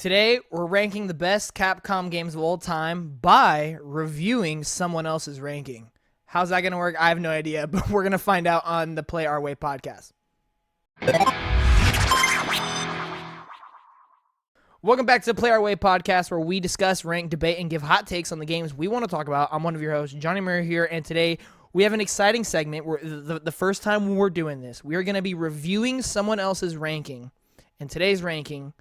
Today, we're ranking the best Capcom games of all time by reviewing someone else's ranking. How's that going to work? I have no idea, but we're going to find out on the Play Our Way podcast. Welcome back to the Play Our Way podcast, where we discuss, rank, debate, and give hot takes on the games we want to talk about. I'm one of your hosts, Johnnymmer here, and today we have an exciting segment. The first time we're doing this, we are going to be reviewing someone else's ranking, and today's ranking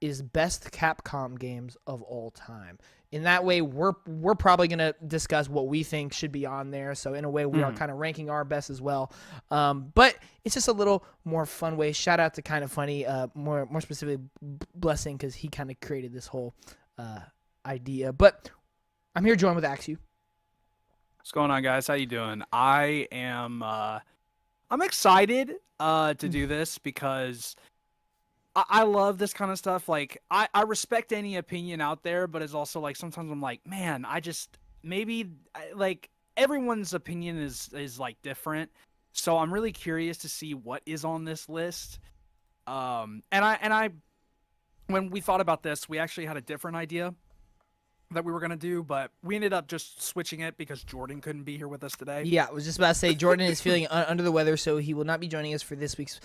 is best Capcom games of all time. In that way, we're probably going to discuss what we think should be on there. So in a way, we are kind of ranking our best as well. But it's just a little more fun way. Shout out to Kind of Funny, more specifically Blessing, because he kind of created this whole idea. But I'm here joined with Axew. What's going on, guys? How you doing? I'm excited to do this because I love this kind of stuff. Like, I respect any opinion out there, but it's also like sometimes I'm like, man, like everyone's opinion is like different. So I'm really curious to see what is on this list. And I when we thought about this, we actually had a different idea that we were going to do, but we ended up just switching it because Jordan couldn't be here with us today. Yeah, I was just about to say Jordan is feeling under the weather, so he will not be joining us for this week's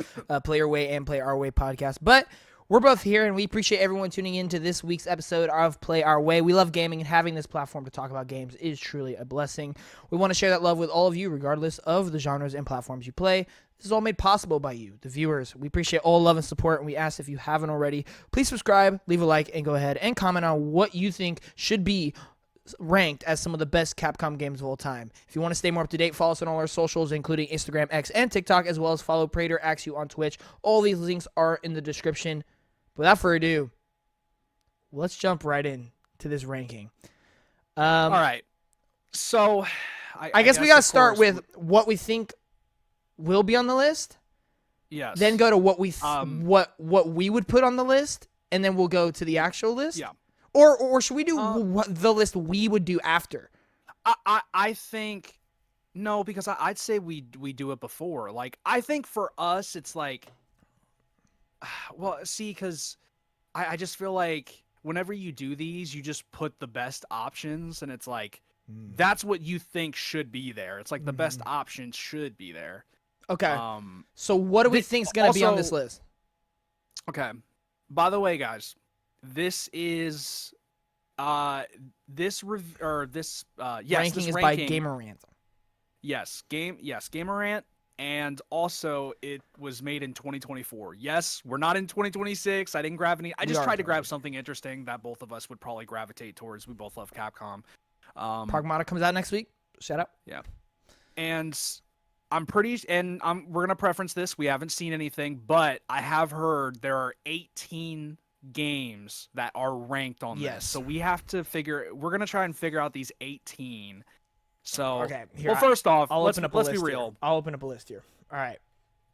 Play Your Way and Play Our Way podcast. But we're both here, and we appreciate everyone tuning in to this week's episode of Play Our Way. We love gaming, and having this platform to talk about games is truly a blessing. We want to share that love with all of you, regardless of the genres and platforms you play. This is all made possible by you, the viewers. We appreciate all love and support, and we ask if you haven't already, please subscribe, leave a like, and go ahead and comment on what you think should be ranked as some of the best Capcom games of all time. If you want to stay more up to date, follow us on all our socials, including Instagram, X, and TikTok, as well as follow Prater, Axew on Twitch. All these links are in the description. Without further ado, let's jump right in to this ranking. All right. So I guess we got to start with what we think will be on the list. Yes. Then go to what we what we would put on the list, and then we'll go to the actual list. Yeah. Or should we do what the list we would do after? I think no, because I'd say we do it before. Like, I think for us it's like, well, see, because I just feel like whenever you do these, you just put the best options, and it's like that's what you think should be there. It's like the best options should be there. Okay. So what do we think is going to be on this list? Okay. By the way, guys, this is this ranking is ranking by Gamerant. Yes, Gamerant, and also it was made in 2024. Yes, we're not in 2026. I didn't grab any. I just tried to grab something interesting that both of us would probably gravitate towards. We both love Capcom. Pragmata comes out next week. Shout out. Yeah, and we're gonna preference this. We haven't seen anything, but I have heard there are 18 games that are ranked on this. So we have to we're gonna try and figure out these 18. So okay, well, first off, let's be real. Here. I'll open up a list here. All right.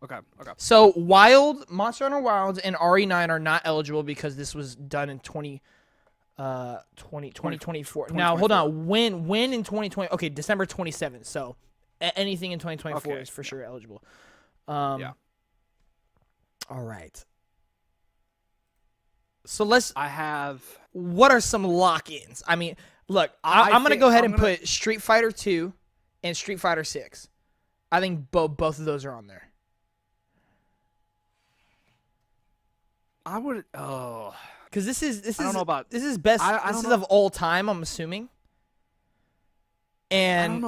Okay. So Monster Hunter Wilds and RE9 are not eligible because this was done in 2024. Now, hold on. When in 2020? Okay, December 27th. So anything in 2024 is for sure eligible. Yeah. All right. So what are some lock-ins? I mean, look, I'm going to go ahead and put Street Fighter 2 and Street Fighter 6. I think both of those are on there. I would because this is I don't know about this is best. I this don't is know. of all time, I'm assuming. And I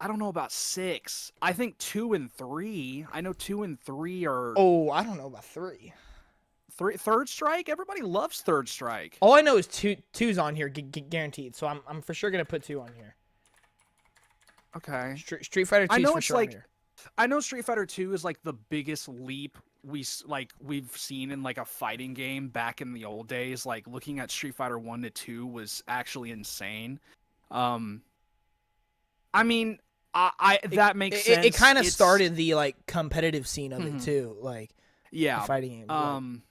don't know about 6. I think 2 and 3. I know 2 and 3 are. Oh, I don't know about 3. Third Strike. Everybody loves Third Strike. All I know is two's on here, guaranteed. So I'm for sure gonna put 2 on here. Okay. Street Fighter 2 is for sure on here. I know Street Fighter 2 is like the biggest leap we've seen in like a fighting game back in the old days. Like, looking at Street Fighter 1 to 2 was actually insane. I mean, that makes sense. It kind of started the like competitive scene of it too, like the fighting game.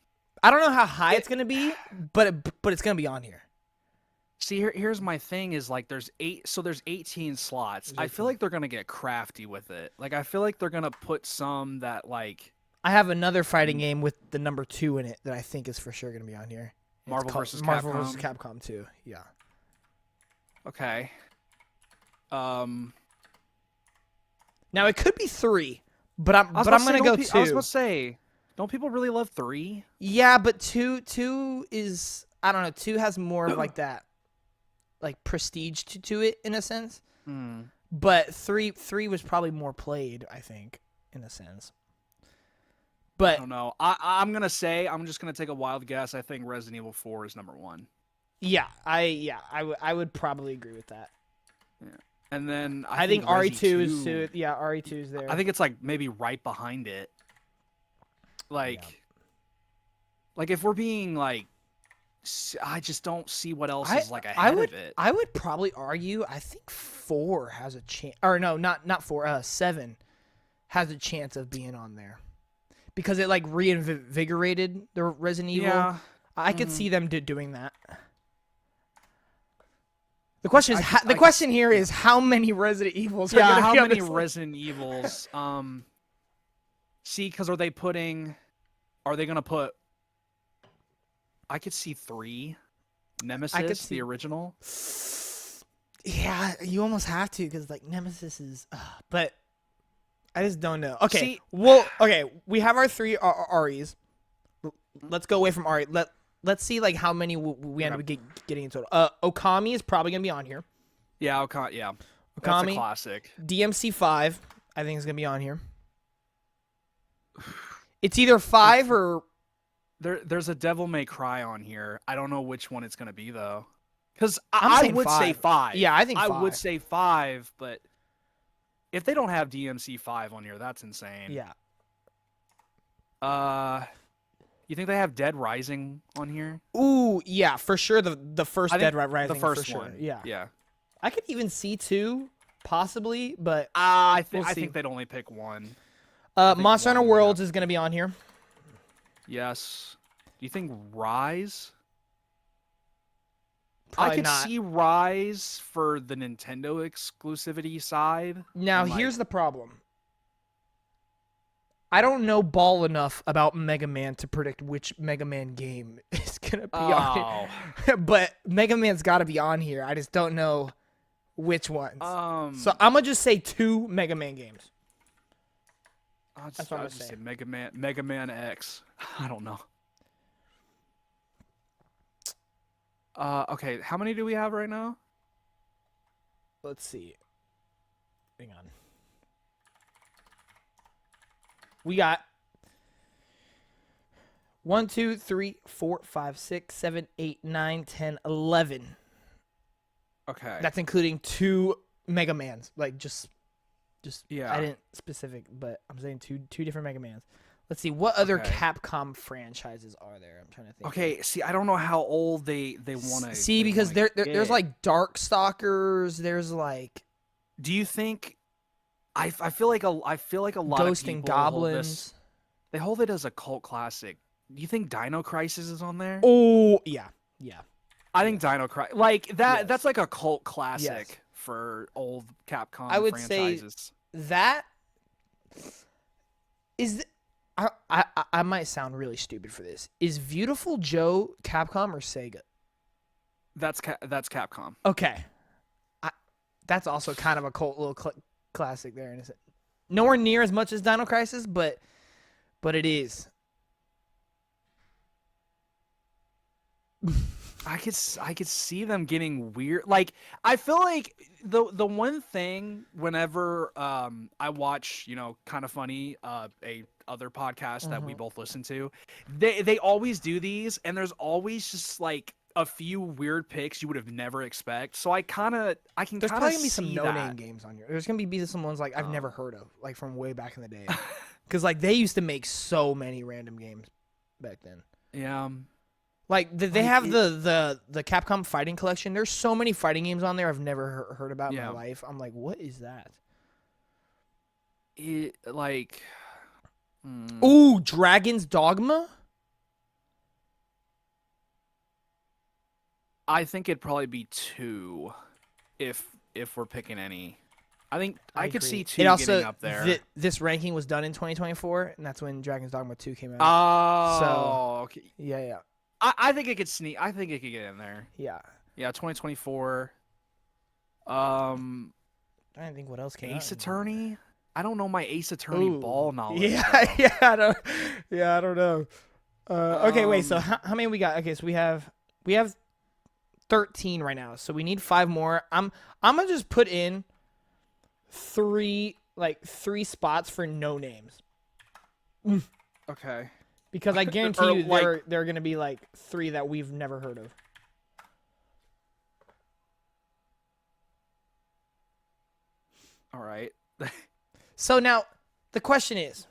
I don't know how high it's gonna be, but it's gonna be on here. See, here's my thing is like there's 18 slots. I feel like they're gonna get crafty with it. Like, I feel like they're gonna put some that like I have another fighting game with the number 2 in it that I think is for sure gonna be on here, Marvel versus Marvel Capcom. vs. Capcom 2. Yeah. Okay. Now it could be 3, but I'm I was gonna go 2. I was gonna say, don't people really love 3? Yeah, but 2 is, I don't know. 2 has more of like that, like prestige to it in a sense. But 3 was probably more played, I think, in a sense. But I don't know. I'm just gonna take a wild guess. I think Resident Evil 4 is number 1. I would probably agree with that. Yeah. And then I think RE2 is 2. Yeah, RE2 is there. I think it's like maybe right behind it. Like if we're being like, I just don't see what else is like ahead of it. I would probably argue. I think 4 has a chance, or no, not 4. 7 has a chance of being on there because it like reinvigorated the Resident Evil. Yeah. I could see them doing that. The question is, here is how many Resident Evils? Yeah, how many Resident Evils? See, because are they gonna put? I could see 3. Nemesis, the original. Yeah, you almost have to because like Nemesis is, but I just don't know. Okay, we have our 3 REs. Let's go away from RE. Let's see like how many we end up getting in total. Okami is probably gonna be on here. Yeah, Okami. That's Okami, a classic. DMC 5, I think is gonna be on here. It's either 5 or there's a Devil May Cry on here. I don't know which one it's gonna be though, because I would 5. say 5. Yeah, I think 5. I would say 5, but if they don't have DMC 5 on here, that's insane. Yeah. You think they have Dead Rising on here? Ooh, yeah, for sure. The first Dead Rising, the first for sure. one. Yeah. Yeah. I could even see 2, possibly, but I think they'd only pick 1. Monster Hunter Worlds is gonna be on here. Yes. Do you think Rise? Probably I could not. see Rise for the Nintendo exclusivity side. Now, here's the problem. I don't know ball enough about Mega Man to predict which Mega Man game is going to be on here. But Mega Man's got to be on here. I just don't know which ones. So I'm going to just say 2 Mega Man games. That's what I was just say. Mega Man X. I don't know. Okay, how many do we have right now? Let's see. Hang on. We got 1, 2, 3, 4, 5, 6, 7, 8, 9, 10, 11. Okay. That's including 2 Mega Mans. Like just yeah. I didn't specific, but I'm saying two different Mega Mans. Let's see, what other Capcom franchises are there? I'm trying to think. Okay, see, I don't know how old they want to see because there's like Darkstalkers. There's like. Do you think? I feel like a lot Ghost of people and Goblins. They hold it as a cult classic. Do you think Dino Crisis is on there? Oh yeah. I think Dino Crisis like that. Yes. That's like a cult classic for old Capcom. I would franchises. say that is. I might sound really stupid for this. Is Beautiful Joe Capcom or Sega? That's Capcom. Okay. That's also kind of a cult little classic there. Isn't it? Nowhere near as much as Dino Crisis, but it is. I could see them getting weird. Like I feel like the one thing whenever I watch, Kind of Funny, a other podcast that we both listen to, they always do these, and there's always just like a few weird picks you would have never expect. So I can There's probably gonna be some no name games on here. There's gonna be some ones like I've never heard of, like from way back in the day, because like they used to make so many random games back then. Yeah. Like they have the Capcom Fighting Collection. There's so many fighting games on there I've never heard about in my life. I'm like, what is that? Ooh, Dragon's Dogma. I think it'd probably be 2, if we're picking any. I think I could see 2 getting up there. This ranking was done in 2024, and that's when Dragon's Dogma 2 came out. Oh, so okay. Yeah. I think it could sneak. I think it could get in there. Yeah. Yeah, 2024. I don't think what else came out. Ace Attorney. I don't know my Ace Attorney Ooh. ball knowledge. Yeah, though. I don't know. Okay, wait. So how many we got? Okay, so we have 13 right now. So we need 5 more. I'm gonna just put in three spots for no names. Okay. Because I guarantee Or, you like- there are gonna be like 3 that we've never heard of. All right. So now the question is,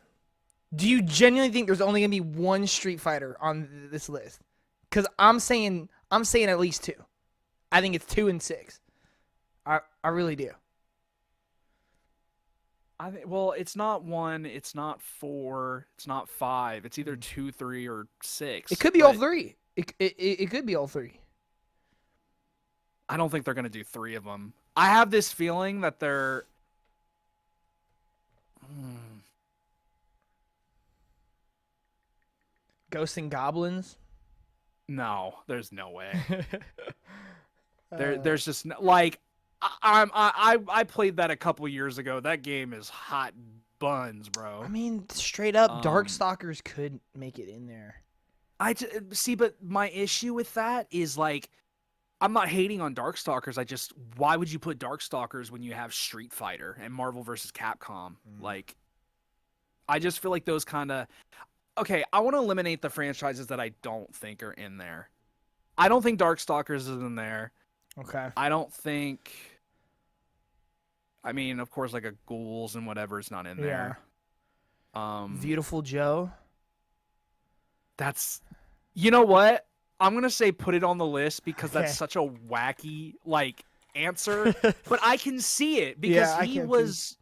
do you genuinely think there's only gonna be one Street Fighter on this list? Because I'm saying at least 2. I think it's 2 and 6. I really do. I think. Well, it's not 1. It's not 4. It's not 5. It's either 2, 3, or 6. It could be all but 3. It could be all 3. I don't think they're gonna do 3 of them. I have this feeling that they're. Ghosts and Goblins. No, there's no way. There's just like I played that a couple years ago. That game is hot buns, bro. I mean, straight up, Um, Darkstalkers could make it in there. See, but my issue with that is like, I'm not hating on Darkstalkers. Why would you put Darkstalkers when you have Street Fighter and Marvel vs. Capcom? Like, I just feel like those kind of. Okay, I want to eliminate the franchises that I don't think are in there. I don't think Darkstalkers is in there. Okay. I don't think. I mean, of course, like a Ghouls and whatever is not in there. Beautiful Joe. That's. You know what? I'm gonna say put it on the list because Okay. that's such a wacky answer. But I can see it because Yeah, I he can was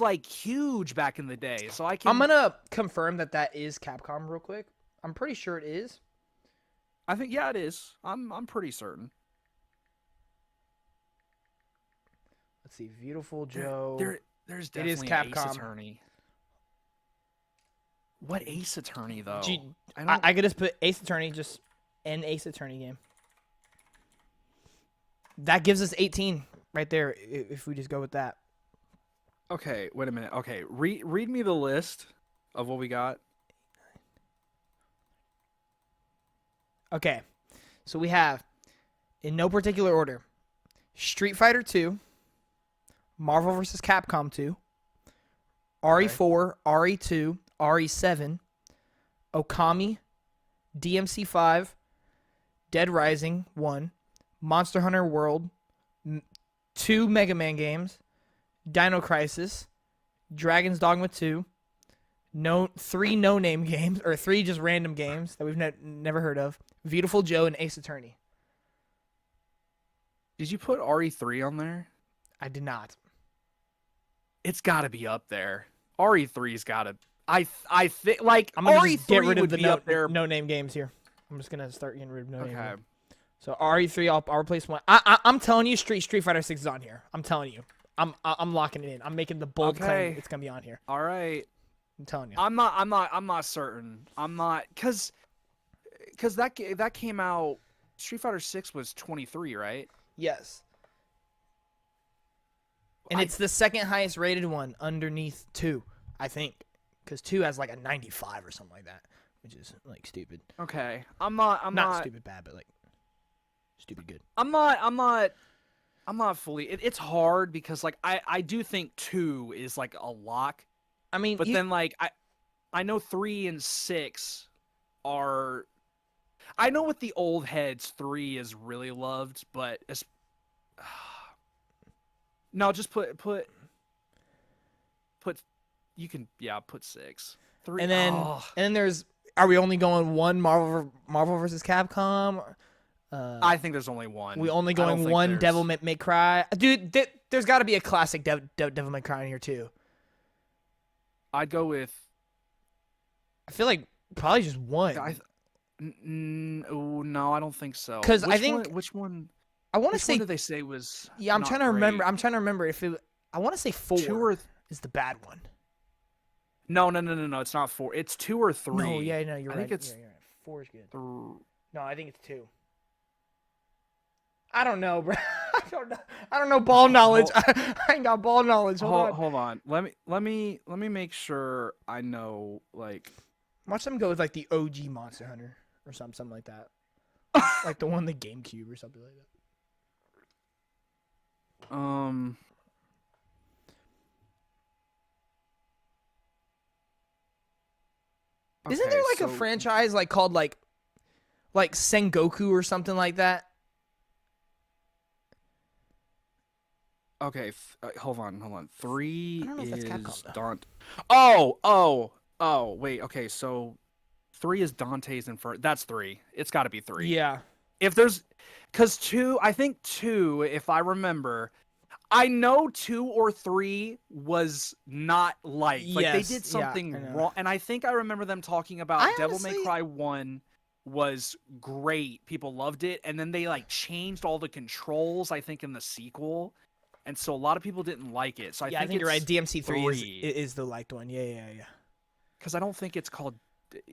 like huge back in the day. So I can. I'm gonna confirm that is Capcom real quick. I'm pretty sure it is. I think it is. I'm pretty certain. Let's see, Beautiful Joe. There's It is definitely an Ace Capcom. Attorney. What Ace Attorney though? I could just put Ace Attorney, just an Ace Attorney game. That gives us 18 right there if we just go with that. Okay, wait a minute. Okay, read me the list of what we got. Okay, so we have, in no particular order, Street Fighter 2, Marvel vs. Capcom 2, RE4, RE2, RE7, Okami, DMC 5, Dead Rising 1, Monster Hunter World, 2 Mega Man games, Dino Crisis, Dragon's Dogma 2, 3 no-name games, or 3 just random games that we've never heard of, Beautiful Joe, and Ace Attorney. Did you put RE3 on there? I did not. It's got to be up there. RE3's got to. I think like I'm gonna RE3 just get rid of would the be up there. no-name games here. I'm just gonna start getting rid of no-name Okay. games. So RE3, I'll replace 1. I'm telling you, Street Fighter 6 is on here. I'm telling you. I'm locking it in. I'm making the bold claim it's gonna be on here. All right. I'm telling you. I'm not certain. I'm not because that came out. Street Fighter 6 was 23, right? Yes. And it's the second highest rated one underneath 2, I think. Because 2 has like a 95 or something like that, which is like stupid. Okay. I'm not stupid bad, but like stupid good. I'm not fully. It's hard because like I do think 2 is like a lock, I mean, but then like I know 3 and 6 are. I know with the old heads 3 is really loved, but it's. No, just put. You can put 6. 3 and then there's. Are we only going one Marvel versus Capcom? I think there's only one. We only I don't going think one there's- Devil May Cry, dude. There's got to be a classic Devil May Cry in here too. I'd go with. I feel like probably just one. No, I don't think so. 'Cause I think- which one? I want to Which say. one did they say was? Yeah, I'm not trying to remember. great? I'm trying to remember if it. I want to say 4 is the bad one. No. It's not 4. It's 2 or 3. No, yeah, no, you're I right. think it's you're right. 4 is good. No, I think it's 2. I don't know, bro. I don't know ball knowledge. I ain't got ball knowledge. Hold on. Let me make sure I know. Like, Watch them go with like the OG Monster Hunter or something like that. Like the one on the GameCube or something like that. Isn't there like a franchise like called like Sengoku or something like that? Okay, hold on. 3 I don't know if that's is Capcom, Dante. Wait. Okay, so 3 is Dante's Inferno. That's 3. It's got to be 3. Yeah. If there's, because 2, I think 2, if I remember, I know 2 or 3 was not liked. Like they did something wrong, and I think I remember them talking about Devil May Cry 1 was great. People loved it, and then they like changed all the controls, I think, in the sequel. And so a lot of people didn't like it. So I think you're right. DMC3 is the liked one. Yeah. Because I don't think it's called.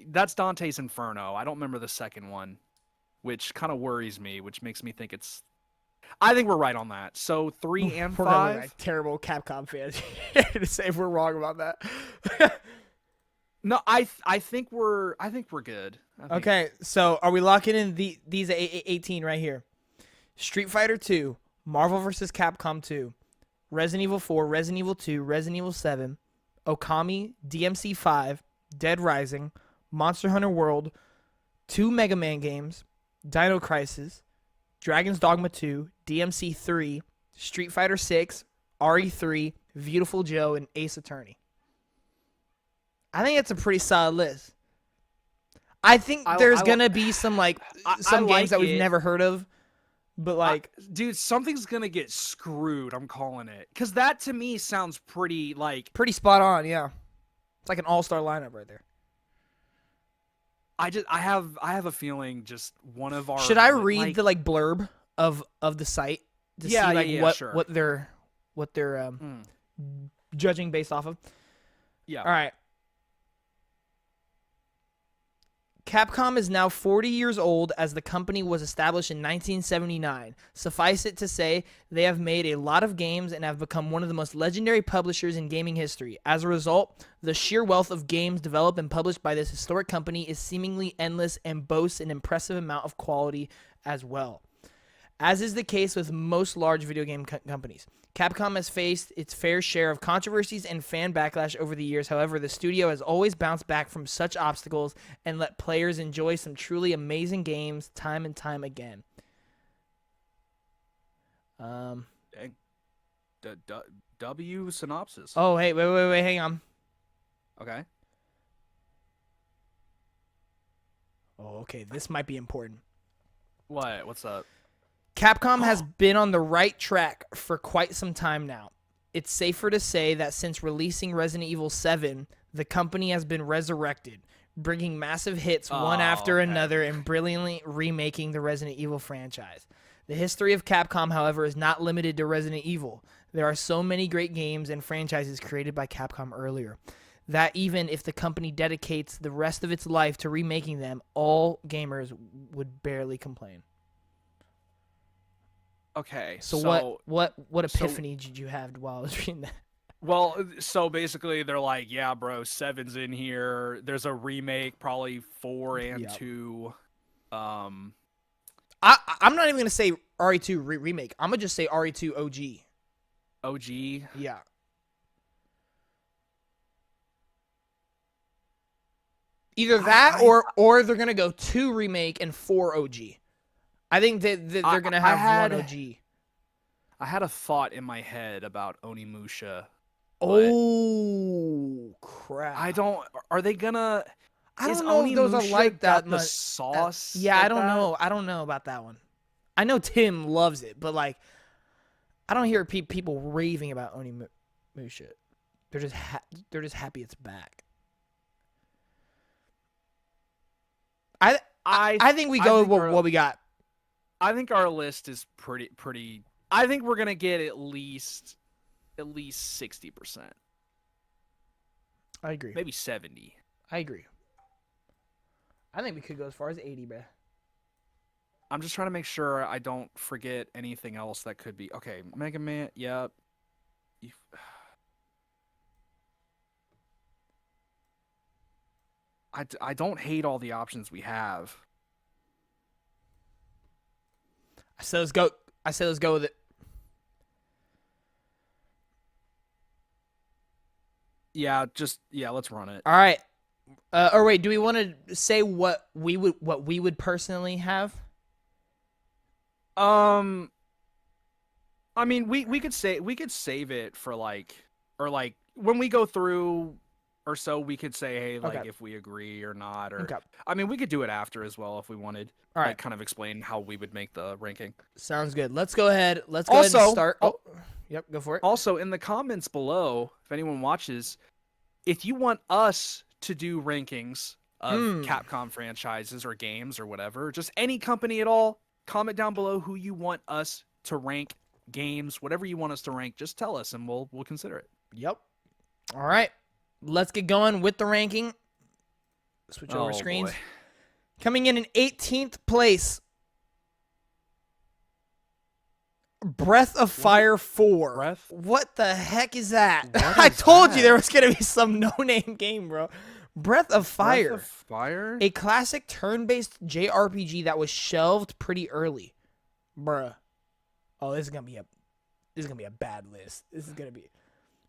That's Dante's Inferno. I don't remember the second one, which kind of worries me. Which makes me think it's. I think we're right on that. So 3 and 5. We're gonna look like terrible Capcom fans to say if we're wrong about that. No, I think we're good. Okay, so are we locking in these 18 right here? Street Fighter 2. Marvel vs. Capcom 2, Resident Evil 4, Resident Evil 2, Resident Evil 7, Okami, DMC 5, Dead Rising, Monster Hunter World, 2 Mega Man games, Dino Crisis, Dragon's Dogma 2, DMC 3, Street Fighter 6, RE3, Beautiful Joe, and Ace Attorney. I think it's a pretty solid list. I think there's going to be some games that we've never heard of. But like, dude, something's gonna get screwed. I'm calling it, because that to me sounds pretty spot on. Yeah, it's like an all-star lineup right there. I have a feeling just one of our. Should I read the blurb of the site to see what they're judging based off of? Yeah. All right. Capcom is now 40 years old as the company was established in 1979. Suffice it to say, they have made a lot of games and have become one of the most legendary publishers in gaming history. As a result, the sheer wealth of games developed and published by this historic company is seemingly endless and boasts an impressive amount of quality as well. As is the case with most large video game companies, Capcom has faced its fair share of controversies and fan backlash over the years. However, the studio has always bounced back from such obstacles and let players enjoy some truly amazing games time and time again. W synopsis. Oh, hey, wait, hang on. Okay. Oh, okay, this might be important. What? What's up? Capcom has been on the right track for quite some time now. It's safer to say that since releasing Resident Evil 7, the company has been resurrected, bringing massive hits one after another and brilliantly remaking the Resident Evil franchise. The history of Capcom, however, is not limited to Resident Evil. There are so many great games and franchises created by Capcom earlier that even if the company dedicates the rest of its life to remaking them, all gamers would barely complain. Okay, so what epiphany did you have while I was reading that? Well, so basically they're like, yeah, bro, 7's in here. There's a remake, probably 4 and 2. I'm not even gonna say RE2 remake. I'm gonna just say RE2 OG. OG? Yeah. Either that or they're gonna go 2 remake and 4 OG. I think that they're going to have one OG. I had a thought in my head about Onimusha. Oh, crap. Are they going to... I don't know if those are like that much. The sauce? I don't know. I don't know about that one. I know Tim loves it, but like, I don't hear people raving about Onimusha. They're just happy it's back. I think we go with what we got. I think our list is pretty. I think we're gonna get at least 60%. I agree. Maybe 70. I agree. I think we could go as far as 80, bruh. I'm just trying to make sure I don't forget anything else that could be. Okay, Mega Man. Yep. You- I don't hate all the options we have. I said let's go. Let's go with it. Yeah, let's run it. All right. Or wait, do we want to say what we would personally have? I mean, we could save it for or when we go through or so we could say, hey, like Okay. if we agree or not, or Okay. I mean, we could do it after as well if we wanted. All right. Like kind of explain how we would make the ranking. Sounds good. Let's go ahead. Let's go ahead and start. Oh, yep. Go for it. Also, in the comments below, if anyone watches, if you want us to do rankings of Capcom franchises or games or whatever, just any company at all, comment down below who you want us to rank games, whatever you want us to rank, just tell us and we'll consider it. Yep. All right. Let's get going with the ranking. Switch over screens. Boy. Coming in 18th place, Breath of Fire 4. Breath? What the heck is that? What I is told you that? there was going to be some no-name game, bro. Breath of Fire. Breath of Fire? A classic turn-based JRPG that was shelved pretty early. Bruh. Oh, this is going to be a bad list. This is going to be.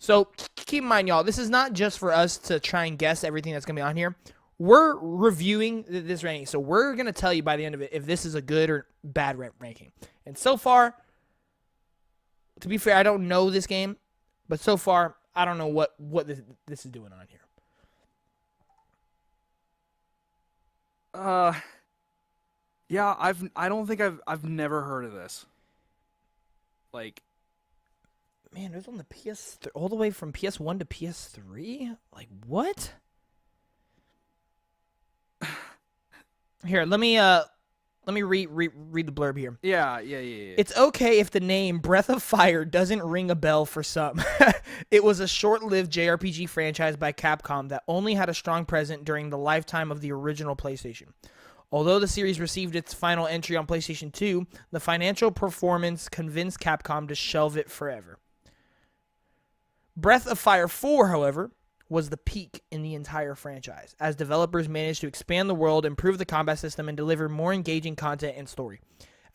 So, keep in mind, y'all, this is not just for us to try and guess everything that's going to be on here. We're reviewing this ranking, so we're going to tell you by the end of it if this is a good or bad ranking. And so far, to be fair, I don't know this game, but so far, I don't know what this is doing on here. Yeah, I don't think I've never heard of this. Like, man, it was on the PS3, all the way from PS1 to PS3? Like, what? Here, let me read the blurb here. yeah. It's okay if the name Breath of Fire doesn't ring a bell for some. It was a short-lived JRPG franchise by Capcom that only had a strong presence during the lifetime of the original PlayStation. Although the series received its final entry on PlayStation 2, the financial performance convinced Capcom to shelve it forever. Breath of Fire 4, however, was the peak in the entire franchise, as developers managed to expand the world, improve the combat system, and deliver more engaging content and story.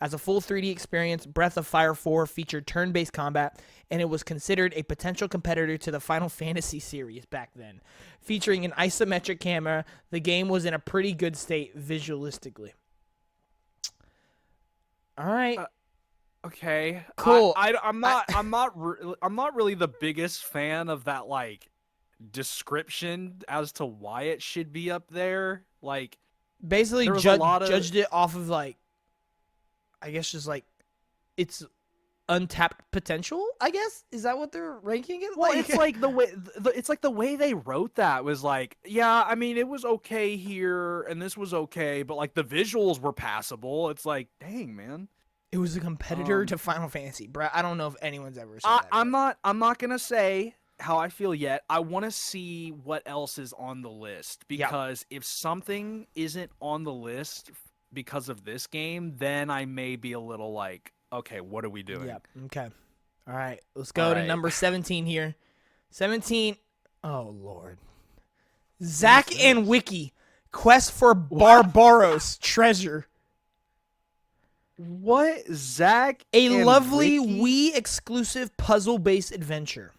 As a full 3D experience, Breath of Fire 4 featured turn-based combat, and it was considered a potential competitor to the Final Fantasy series back then. Featuring an isometric camera, the game was in a pretty good state visualistically. All right. Okay. Cool. I'm not really the biggest fan of that like description as to why it should be up there. Like, basically judged it off of like, I guess just like its untapped potential, I guess. Is that what they're ranking it? Well, it's like the way they wrote that was like, yeah, I mean, it was okay here and this was okay, but like the visuals were passable. It's like, dang, man. It was a competitor to Final Fantasy, bro. I don't know if anyone's ever said that. I'm not gonna say how I feel yet. I want to see what else is on the list, because if something isn't on the list because of this game, then I may be a little like, okay, what are we doing? Yep. Okay. All right. Let's go to number 17 here. 17. Oh, Lord. Zack and Wiki. Quest for Barbaros Treasure. What? Zack A and lovely Wiki? Wii exclusive puzzle-based adventure.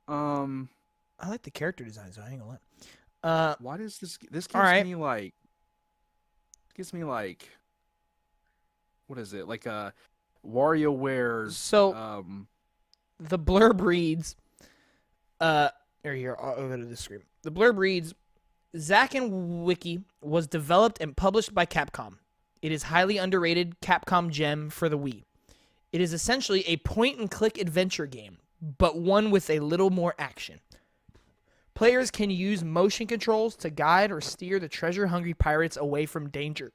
I like the character design, so I ain't gonna lie. Why does this gives me like what is it? Like a WarioWare's the blurb reads here, I'll go to the screen. The blurb reads, Zack and Wiki was developed and published by Capcom. It is highly underrated Capcom gem for the Wii. It is essentially a point-and-click adventure game, but one with a little more action. Players can use motion controls to guide or steer the treasure-hungry pirates away from danger.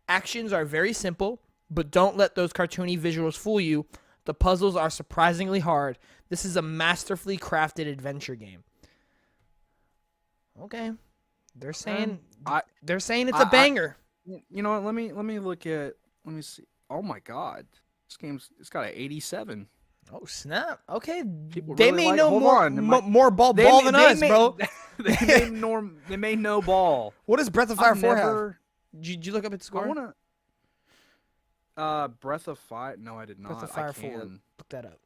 Actions are very simple, but don't let those cartoony visuals fool you. The puzzles are surprisingly hard. This is a masterfully crafted adventure game. Okay. They're saying I it's a banger. You know what? Let me look at. Let me see. Oh my God, it's got an 87. Oh snap! Okay, People they really may like, know hold more on, ball than us, bro. They may know ball. What does Breath of Fire 4 have? Never, Did you look up its score? I wanna. Breath of Fire. No, I did not. Breath of Fire I 4. can. Look that up.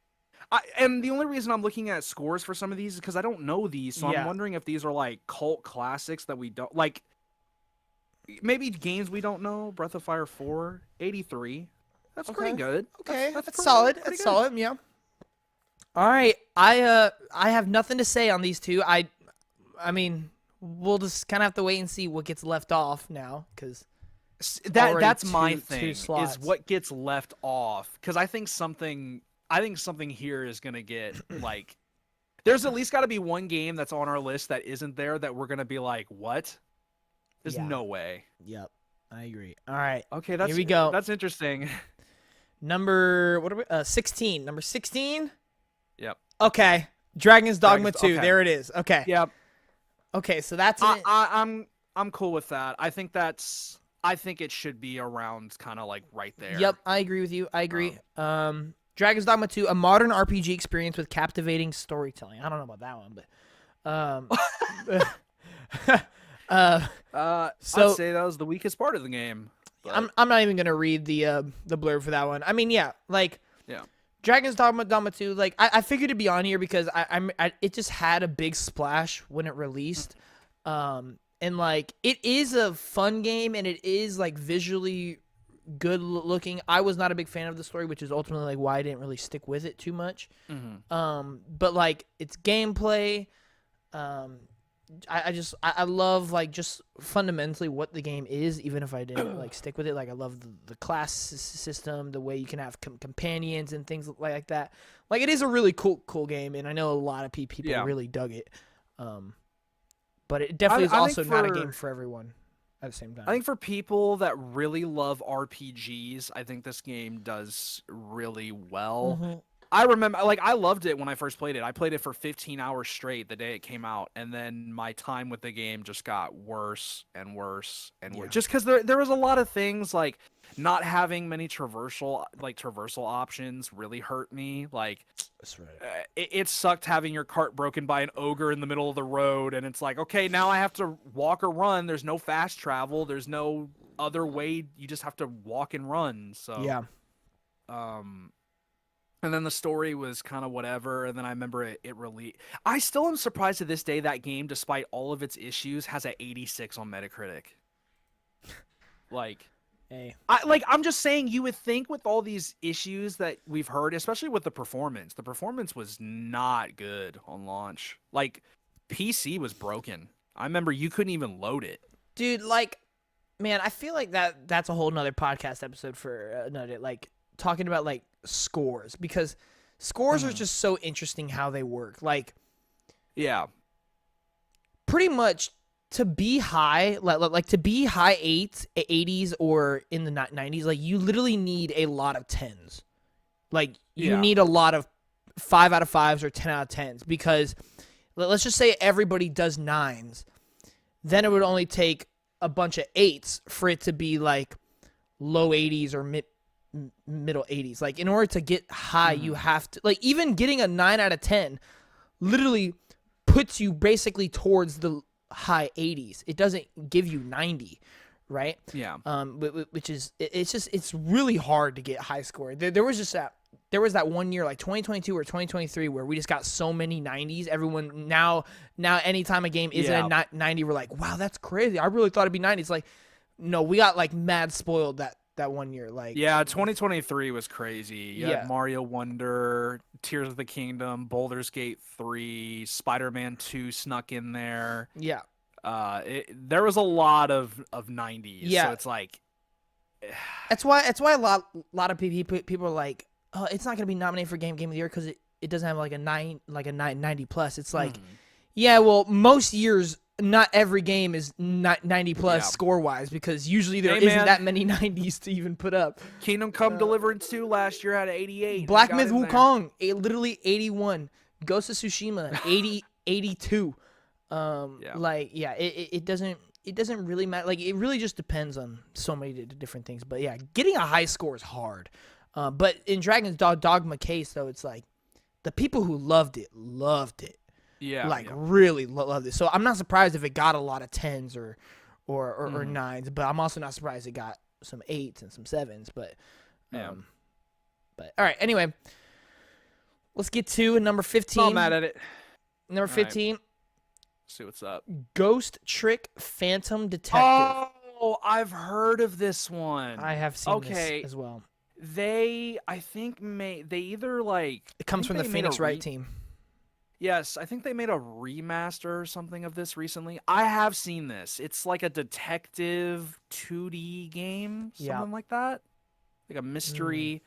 And the only reason I'm looking at scores for some of these is because I don't know these, so I'm wondering if these are like cult classics that we don't like. Maybe games we don't know. Breath of Fire 4, 83. That's pretty good. Okay, that's solid. pretty That's good. solid. Yeah. All right, I have nothing to say on these two. I mean, we'll just kind of have to wait and see what gets left off now, because that's my thing two slots. is what gets left off, because I think something here is gonna get like. There's at least got to be one game that's on our list that isn't there that we're gonna be like, what? There's no way. Yep, I agree. All right. Okay, here we go. That's interesting. Number 16. Number 16. Yep. Okay. Dragon's Dogma 2. Okay. There it is. Okay. Yep. Okay, so that's I'm cool with that. I think it should be around kind of like right there. Yep, I agree with you. I agree. Dragon's Dogma 2, a modern RPG experience with captivating storytelling. I don't know about that one, but so I'd say that was the weakest part of the game. I'm not even gonna read the blurb for that one. I mean, yeah. Dragon's Dogma 2, like I figured it'd be on here because it just had a big splash when it released, and like it is a fun game and it is like visually good looking. I was not a big fan of the story, which is ultimately like why I didn't really stick with it too much. But like its gameplay, I love like just fundamentally what the game is, even if I didn't like stick with it. Like I love the class system, the way you can have companions and things like that. Like it is a really cool game, and I know a lot of people really dug it. But it definitely is also not a game for everyone at the same time. I think for people that really love RPGs, I think this game does really well. I remember, like, I loved it when I first played it. I played it for 15 hours straight the day it came out, and then my time with the game just got worse and worse and worse. Just because there was a lot of things, like, not having many traversal options really hurt me. Like, that's right. It sucked having your cart broken by an ogre in the middle of the road, and it's like, okay, now I have to walk or run. There's no fast travel. There's no other way. You just have to walk and run. So, and then the story was kind of whatever, and then I remember it released. I still am surprised to this day that game, despite all of its issues, has an 86 on Metacritic. Like, hey. I'm just saying, you would think with all these issues that we've heard, especially with the performance was not good on launch. Like, PC was broken. I remember you couldn't even load it. Dude, like, man, I feel like that's a whole nother podcast episode for another, like, talking about, like, scores, because scores are just so interesting how they work. Like, pretty much to be high, like to be high 80s or in the 90s, like you literally need a lot of 10s. Like you need a lot of 5 out of 5s or 10 out of 10s, because let's just say everybody does 9s, then it would only take a bunch of 8s for it to be like low 80s or middle 80s. Like in order to get high, you have to, like, even getting a 9 out of 10 literally puts you basically towards the high 80s. It doesn't give you 90, right? Which is, it's really hard to get high score. There was that one year, like 2022 or 2023, where we just got so many 90s. Everyone now anytime a game isn't a 90, we're like, wow, that's crazy. I really thought it'd be 90s. Like, no, we got like mad spoiled that 1 year. Like, 2023 was crazy. You had Mario Wonder, Tears of the Kingdom, Baldur's Gate 3, Spider-Man 2 snuck in there. There was a lot of 90s. So it's like, that's why a lot of people are like, oh, it's not gonna be nominated for game of the year because it doesn't have like a 90 plus. It's like, well, most years, not every game is not 90 plus score wise, because usually there isn't that many 90s to even put up. Kingdom Come Deliverance 2 last year had an 88. Black Myth Wukong, literally 81. Ghost of Tsushima, 82. Yeah. Like, yeah, it doesn't really matter. Like, it really just depends on so many different things. But yeah, getting a high score is hard. But in Dragon's Dogma case, though, it's like the people who loved it. Yeah. Like, yeah. really loved it. So I'm not surprised if it got a lot of 10s or 9s, but I'm also not surprised it got some 8s and some 7s. But Yeah. but all right. Anyway, let's get to number 15. Not mad at it. Number 15. See what's up. Ghost Trick Phantom Detective. Oh, I've heard of this one. I have seen this as well. I think they either like It comes from the Phoenix Wright team. Yes, I think they made a remaster or something of this recently. I have seen this. It's like a detective 2D game, something like that. Like a mystery.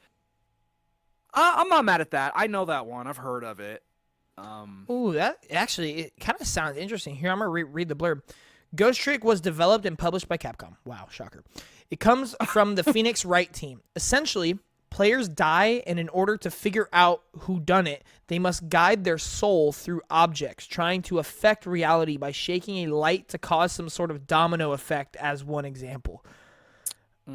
I'm not mad at that. I know that one. I've heard of it. Ooh, that actually, it kind of sounds interesting. Here, I'm going to read the blurb. Ghost Trick was developed and published by Capcom. Wow, shocker. It comes from the Phoenix Wright team. Essentially, players die, and in order to figure out who done it, they must guide their soul through objects, trying to affect reality by shaking a light to cause some sort of domino effect, as one example.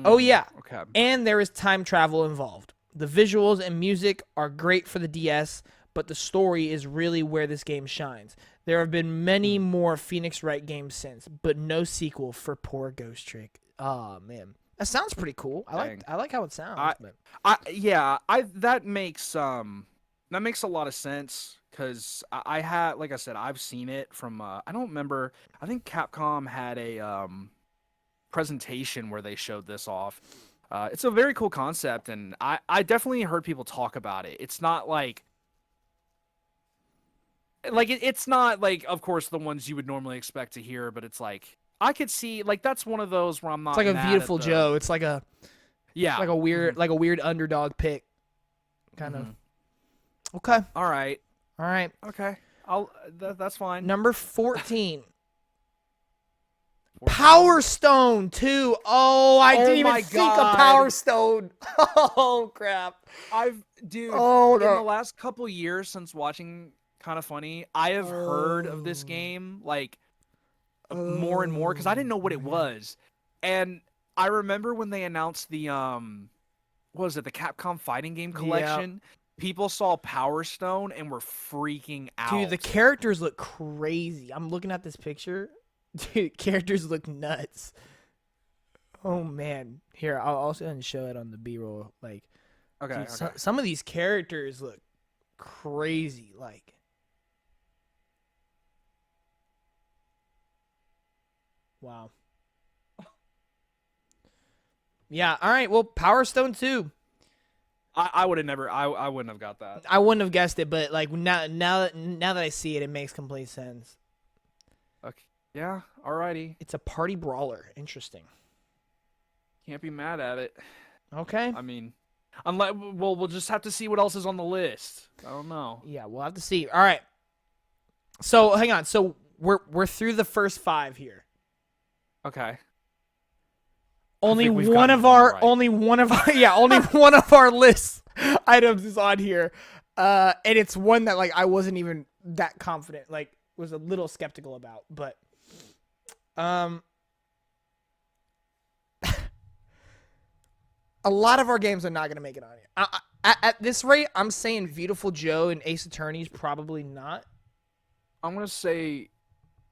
Oh, yeah. Okay. And there is time travel involved. The visuals and music are great for the DS, but the story is really where this game shines. There have been many more Phoenix Wright games since, but no sequel for poor Ghost Trick. Oh, man. That sounds pretty cool. I like how it sounds. That makes a lot of sense because I had, like I said, I've seen it from I don't remember. I think Capcom had a presentation where they showed this off. It's a very cool concept, and I definitely heard people talk about it. It's not like it's not like, of course, the ones you would normally expect to hear, but it's like I could see, like, that's one of those where I'm not. It's like a Beautiful Joe. It's like a like a weird underdog pick, kind of. Okay. All right. Okay. That's fine. Number 14. Power Stone 2. Oh, I didn't even think of Power Stone. Oh, crap. In the last couple years since watching Kinda Funny, I have heard of this game like more and more because I didn't know what it was. And I remember when they announced the what was it, the Capcom fighting game collection? People saw Power Stone and were freaking out. Dude, the characters look crazy. I'm looking at this picture. Dude, characters look nuts. Oh man, here I'll also show it on the B-roll. Like, okay, dude, some of these characters look crazy. Like, wow. Yeah. All right. Well, Power Stone 2. I would have never. I wouldn't have got that. I wouldn't have guessed it, but like now that I see it, it makes complete sense. Okay. Yeah, alrighty. It's a party brawler. Interesting. Can't be mad at it. Okay. I mean, we'll just have to see what else is on the list. I don't know. Yeah, we'll have to see. All right. So hang on. So we're through the first 5 here. Okay. Only one of our list items is on here, and it's one that like I wasn't even that confident. Like, was a little skeptical about, but a lot of our games are not going to make it on here. At this rate, I'm saying Beautiful Joe and Ace Attorney's probably not. I'm going to say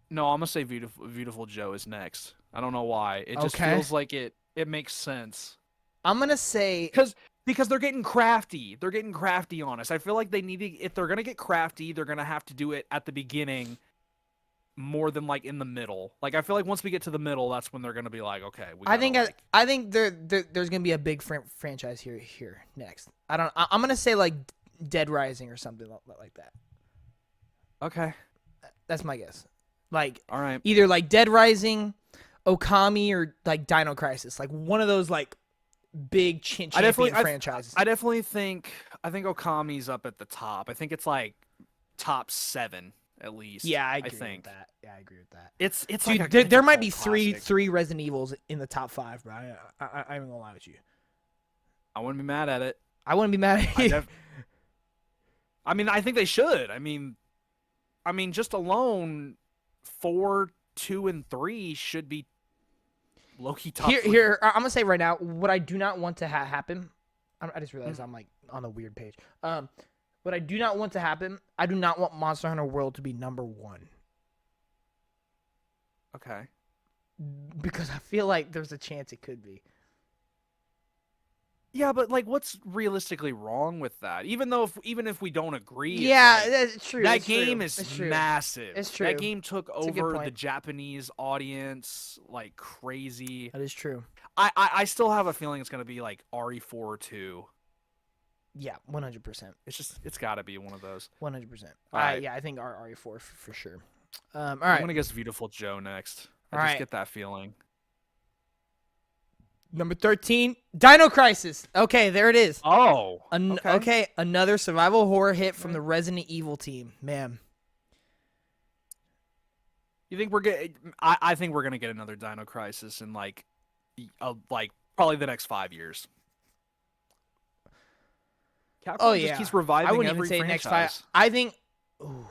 Beautiful Joe is next. I don't know why. It just feels like it makes sense. I'm going to say because they're getting crafty. They're getting crafty on us. I feel like they need to, if they're going to get crafty, they're going to have to do it at the beginning more than like in the middle. Like, I feel like once we get to the middle, that's when they're going to be like, okay. I think there's going to be a big franchise here next. I'm going to say like Dead Rising or something like that. Okay. That's my guess. Like, all right. Either like Dead Rising, Okami, or like Dino Crisis. Like one of those like big champion franchises. I think Okami's up at the top. I think it's like top 7 at least. Yeah, I agree with that. Yeah, I agree with that. It's dude, like there might be three Resident Evils in the top 5, bro. I'm even gonna lie with you. I wouldn't be mad at it. I wouldn't be mad at you. I mean, I think they should. I mean, just alone 4, 2, and 3 should be low-key top. Here, I'm gonna say right now, what I do not want to happen. I just realized I'm like on a weird page. What I do not want to happen, I do not want Monster Hunter World to be number 1. Okay. Because I feel like there's a chance it could be. Yeah, but like, what's realistically wrong with that? Even if we don't agree, Yeah, it's that's true. that game is massive. It's true. That game took It's a good over point. the Japanese audience like crazy. That is true. I still have a feeling it's gonna be like RE4 2. Yeah, 100%. It's got to be one of those. 100%. Right. Yeah, I think RE4 for sure. All I'm right. gonna guess Beautiful Joe next. I All just right. get that feeling. Number 13, Dino Crisis. Okay, there it is. Oh. Okay, another survival horror hit from the Resident Evil team. Man. You think we're getting? I think we're gonna get another Dino Crisis in like probably the next 5 years. Capcom just keeps reviving I wouldn't every even say franchise. next 5. I think. Ooh,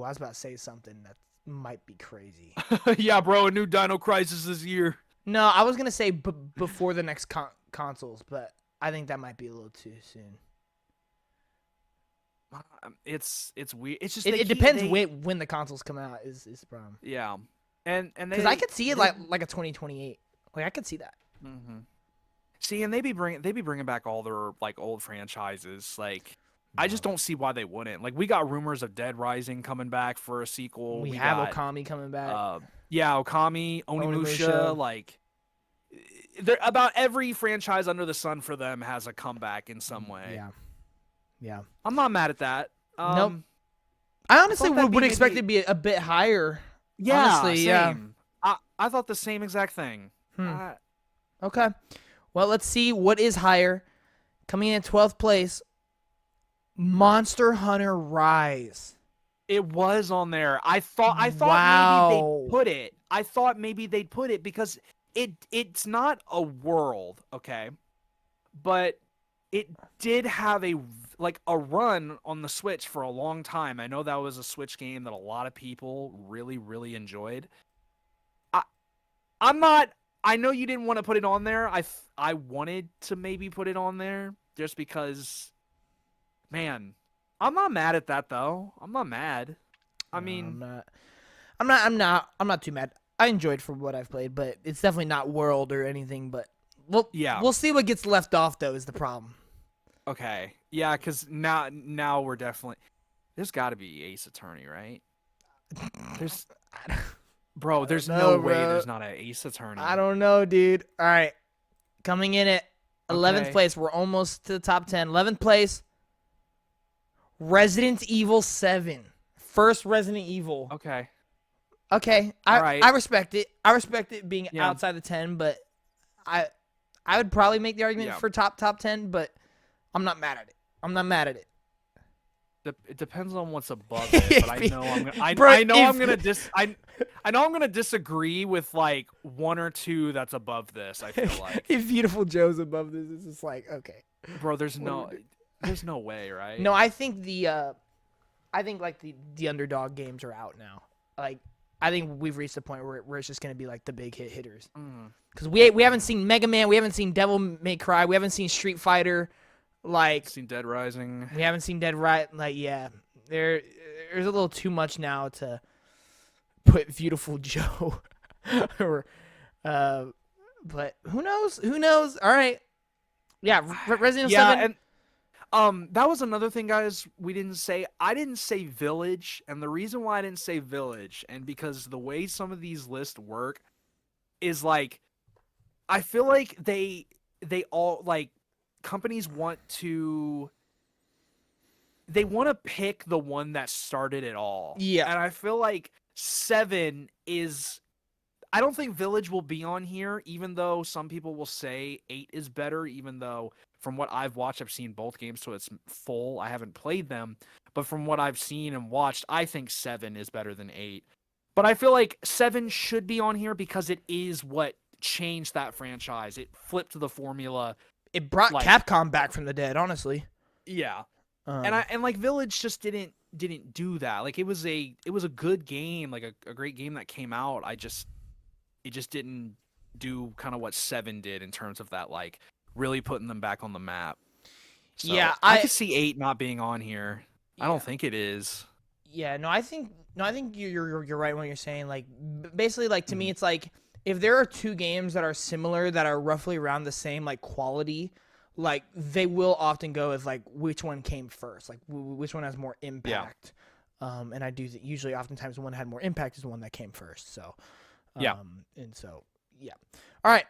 I was about to say something that might be crazy. Yeah, bro, a new Dino Crisis this year. No, I was gonna say before the next consoles, but I think that might be a little too soon. It's weird. It's just It depends when the consoles come out is the problem. Yeah, and because I could see it like a 2028. Like I could see that. Mm-hmm. See, and they be bringing back all their like old franchises. Like I just don't see why they wouldn't. Like we got rumors of Dead Rising coming back for a sequel. We have Okami coming back. Yeah, Okami, Onimusha. Like about every franchise under the sun for them has a comeback in some way. Yeah. I'm not mad at that. Nope. I honestly would expect it to be a bit higher. Yeah, honestly, same. I thought the same exact thing. Okay. Well, let's see what is higher. Coming in 12th place, Monster Hunter Rise. It was on there. I thought wow. maybe they'd put it. I thought maybe they'd put it because it's not a world, okay? But it did have a run on the Switch for a long time. I know that was a Switch game that a lot of people really, really enjoyed. I know you didn't want to put it on there. I wanted to maybe put it on there just because, man, I'm not mad at that though. I'm not mad. I'm not too mad. I enjoyed from what I've played, but it's definitely not world or anything. But we'll see what gets left off though is the problem. Okay, yeah, because now we're definitely there's got to be Ace Attorney, right? There's no way there's not an Ace Attorney. I don't know, dude. All right. Coming in at 11th place. We're almost to the top 10. 11th place, Resident Evil 7. First Resident Evil. Okay. I respect it. I respect it being outside the 10, but I would probably make the argument for top 10, but I'm not mad at it. It depends on what's above it, but I know I'm gonna disagree with like one or two that's above this. I feel like if Beautiful Joe's above this, it's just like okay, bro. There's no way, right? No, I think the underdog games are out now. Like I think we've reached the point where it's just gonna be like the big hitters. Because we haven't seen Mega Man, we haven't seen Devil May Cry, we haven't seen Street Fighter. Like seen Dead Rising. We haven't seen Dead Rising. Like there's a little too much now to put Beautiful Joe. or but who knows? All right. Yeah, Resident Evil 7. And that was another thing, guys, we didn't say. I didn't say Village, and the reason why I didn't say Village and because the way some of these lists work is like I feel like they all like companies want to pick the one that started it all. Yeah. And I feel like 7 is I don't think Village will be on here, even though some people will say 8 is better, even though from what I've watched, I've seen both games, so it's full. I haven't played them. But from what I've seen and watched, I think 7 is better than 8. But I feel like 7 should be on here because it is what changed that franchise. It flipped the formula. It brought Capcom back from the dead, honestly. Yeah. And like Village just didn't didn't do that. Like it was a good game, like a great game that came out. It just didn't do kind of what 7 did in terms of that, like really putting them back on the map. So Yeah, I could see 8 not being on here. I Yeah. don't think it is. Yeah, no, I think you're right when you're saying, like, basically, like, to me, Mhm. it's like if there are two games that are similar that are roughly around the same like quality, like they will often go as like which one came first, like which one has more impact. And I do usually oftentimes the one that had more impact is the one that came first. So Yeah. and so yeah. All right,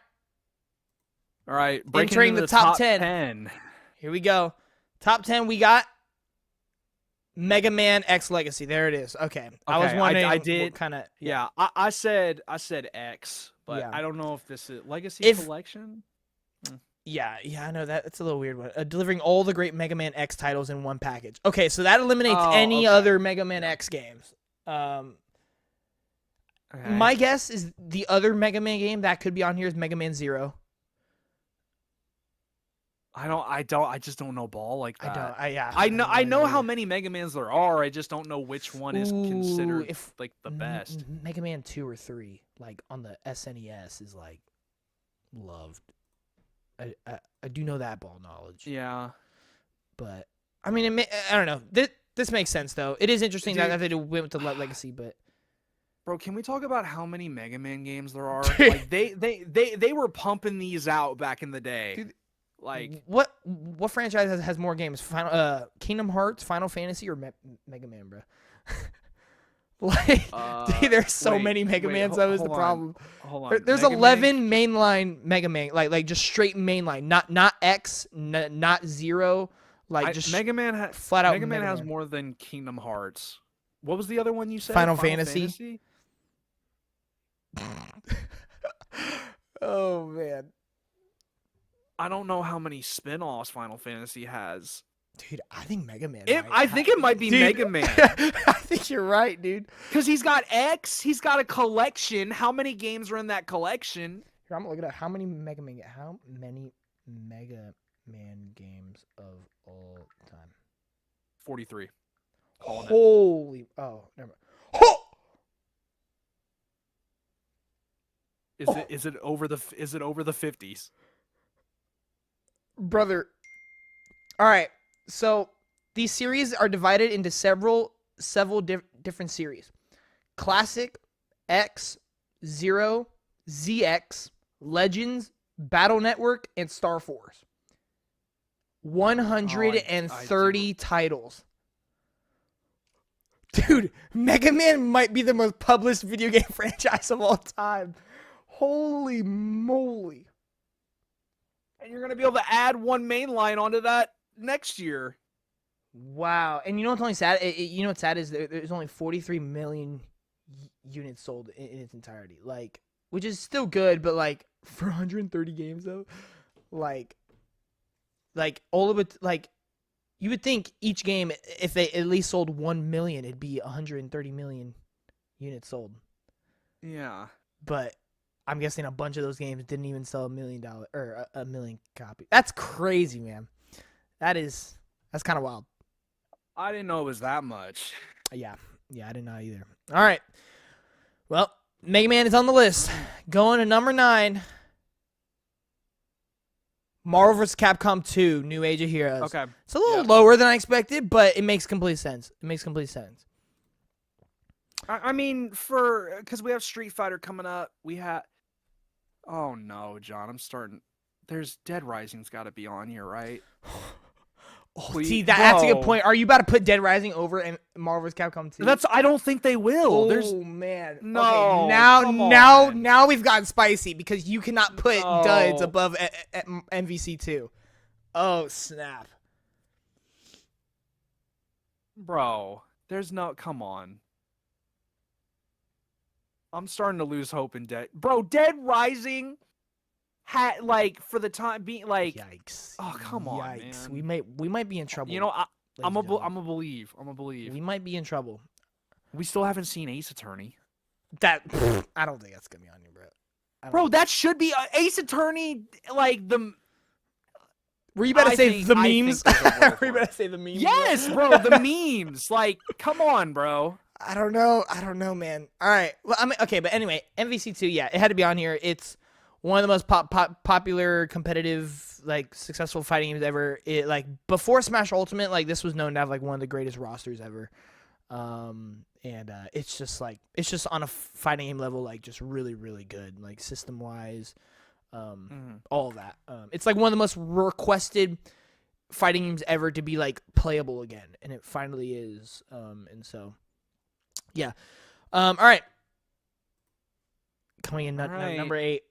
All right, breaking entering into the top 10. 10. Here we go. Top 10. We got Mega Man X Legacy. There it is. Okay. I was wondering I did what kind of Yeah, I said X, but Yeah. I don't know if this is Legacy If- Collection. Yeah, I know that. It's a little weird one. Delivering all the great Mega Man X titles in one package. Okay, so that eliminates any other Mega Man X games. Okay. My guess is the other Mega Man game that could be on here is Mega Man Zero. I just don't know ball like that. I know how many Mega Mans there are. I just don't know which one is considered like the best. Mega Man 2 or 3, like on the SNES, is like loved. I do know that ball knowledge. Yeah. But I mean, I don't know. This makes sense though. It is interesting that they went with the Legacy, but bro, can we talk about how many Mega Man games there are? Like they were pumping these out back in the day. Dude, like what franchise has more games? Kingdom Hearts, Final Fantasy, or Mega Man, bro? Like, dude, there's so many Mega Mans. That was the problem. Hold on. There's 11 mainline Mega Man, like just straight mainline, not X, not Zero, like just Mega Man flat out. Mega Man has more than Kingdom Hearts. What was the other one you said? Final Fantasy? Oh man, I don't know how many spin-offs Final Fantasy has. dude. I think Mega Man. I think it might be Mega Man. I think you're right, dude. Because he's got X, he's got a collection. How many games are in that collection? Here, I'm gonna look at how many Mega Man games of all time. 43. Holy! Oh, never mind. Is it over the 50s? Brother. All right. So these series are divided into several different series. Classic, X, Zero, ZX, Legends, Battle Network, and Star Force. 130 titles. Dude, Mega Man might be the most published video game franchise of all time. Holy moly. And you're going to be able to add one main line onto that next year. Wow. And you know what's only sad? You know what's sad is there's only 43 million units sold in its entirety. Like, which is still good, but like for 130 games though, like all of it, like you would think each game, if they at least sold 1 million, it'd be 130 million units sold. Yeah. But I'm guessing a bunch of those games didn't even sell $1 million or a million copies. That's crazy, man. That's kind of wild. I didn't know it was that much. Yeah, I didn't know either. All right. Well, Mega Man is on the list. Going to number 9. Marvel vs. Capcom 2, New Age of Heroes. Okay. It's a little lower than I expected, but it makes complete sense. I mean, because we have Street Fighter coming up. Oh no, John, I'm starting. There's Dead Rising's got to be on here, right? See, that's a good point. Are you about to put Dead Rising over and Marvel vs. Capcom 2? I don't think they will. Oh man. No. Okay, now we've gotten spicy because you cannot put duds above MVC 2. Oh snap, bro. Come on. I'm starting to lose hope in Dead. Bro, Dead Rising had for the time being yikes. Oh, come on, man. We might be in trouble. You know, I'm a believe. We might be in trouble. We still haven't seen Ace Attorney. I don't think that's gonna be on here, bro. Bro, that should be Ace Attorney. Were you about to say the I think memes? there's a world Were you for about it. to say the memes? Yes, bro, the memes. Like, come on, bro. I don't know, man. All right. Well, I mean, okay, but anyway, MVC2, yeah, it had to be on here. It's one of the most popular, competitive, like successful fighting games ever. It like before Smash Ultimate, like this was known to have like one of the greatest rosters ever. And it's just on a fighting game level, like just really, really good, like system wise, all of that. It's like one of the most requested fighting games ever to be like playable again, and it finally is. And so, yeah. All right. Coming in number 8.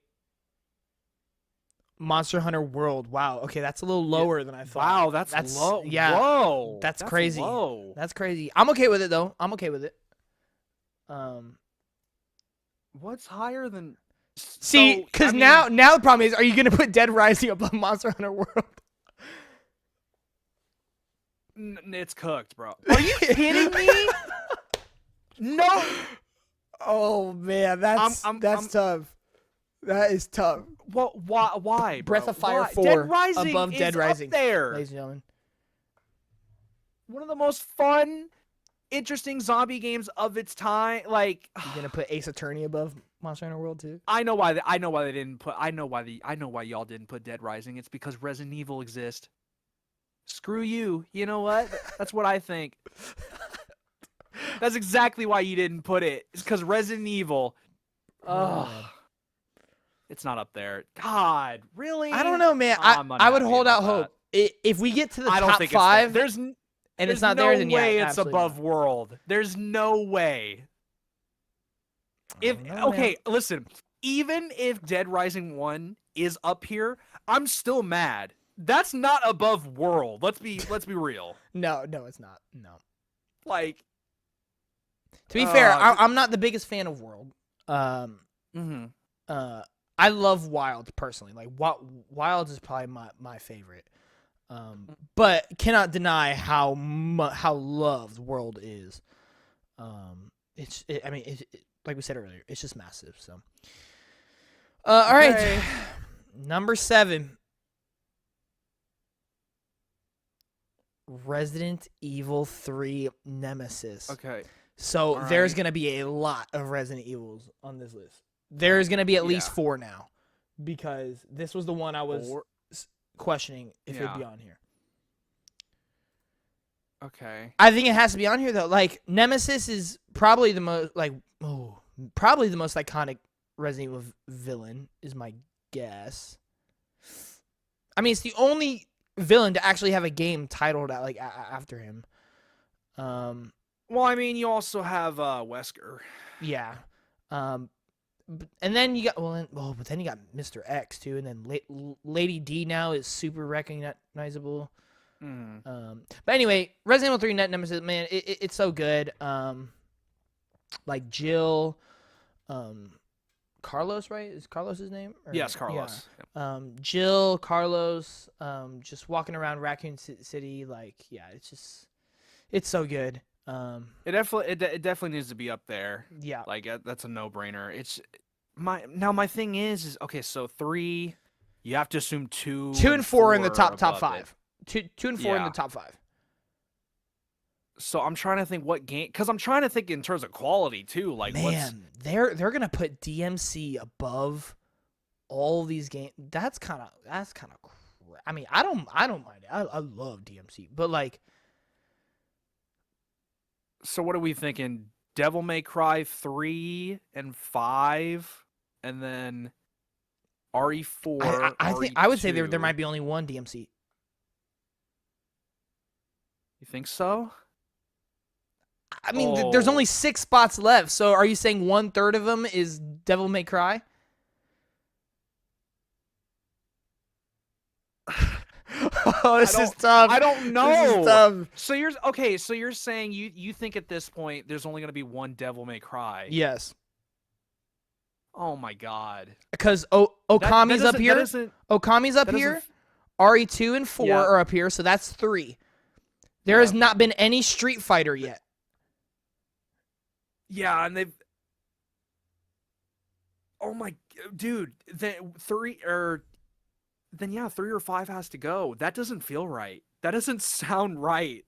Monster Hunter World. Wow. Okay, that's a little lower than I thought. Wow, that's low. Yeah. Whoa. That's crazy. Low. That's crazy. I'm okay with it though. I'm okay with it. What's higher than? See, because now the problem is, are you gonna put Dead Rising above Monster Hunter World? It's cooked, bro. Are you kidding me? No. Oh man, that's tough. That is tough. What? Why? Bro? Breath of Fire why? 4 Dead Rising above is Dead Rising. Up there, ladies and gentlemen. One of the most fun, interesting zombie games of its time. Like, You gonna put Ace Attorney above Monster Hunter World too? I know why they didn't put. I know why y'all didn't put Dead Rising. It's because Resident Evil exists. Screw you. You know what? That's what I think. That's exactly why you didn't put it. It's because Resident Evil. It's not up there. God, really? I don't know, man. I would hold out hope. If we get to the top 5, there's it's not there, then no way yeah, it's above not. World. There's no way. Listen. Even if Dead Rising 1 is up here, I'm still mad. That's not above World. Let's be real. No, it's not. No. Like, to be fair, I'm not the biggest fan of World. I love Wilds personally. Like Wilds is probably my favorite. But cannot deny how loved World is. It's like we said earlier, it's just massive. So, all right, number 7. Resident Evil 3 Nemesis. Okay. So there's going to be a lot of Resident Evils on this list. There's going to be at least 4 now, because this was the one I was questioning if it'd be on here. Okay. I think it has to be on here though. Like Nemesis is probably the most probably the most iconic Resident Evil villain is my guess. I mean, it's the only villain to actually have a game titled after him. Well, I mean, you also have Wesker. Yeah. And then you got but then you got Mr. X too, and then Lady D now is super recognizable. But anyway, Resident Evil 3 Nemesis, man, it's so good. Like Jill, Carlos, right? Is Carlos his name? Yes, Carlos. Yeah. Jill, Carlos, just walking around Raccoon City, like, yeah, it's so good. It definitely needs to be up there. Yeah, like that's a no-brainer. My thing is okay. So 3, you have to assume 2 and 4 in the top 5. It. 2 and 4 in the top 5. So I'm trying to think what game, because I'm trying to think in terms of quality too. Like, man, they're gonna put DMC above all these games. That's kind of. I mean, I don't mind it. I love DMC, but like. So what are we thinking? Devil May Cry 3 and 5, and then RE4. I think I would say there might be only one DMC. You think so? I mean, there's only 6 spots left. So are you saying 1/3 of them is Devil May Cry? Oh, this is tough. I don't know. This is tough. So you're saying you think at this point there's only going to be one Devil May Cry? Yes. Oh my God. Because Okami's up here. Okami's up here. RE2 and 4 are up here, so that's 3. There has not been any Street Fighter yet. Yeah, and they've. Oh my dude, the 3 or then yeah, 3 or 5 has to go. That doesn't feel right. That doesn't sound right.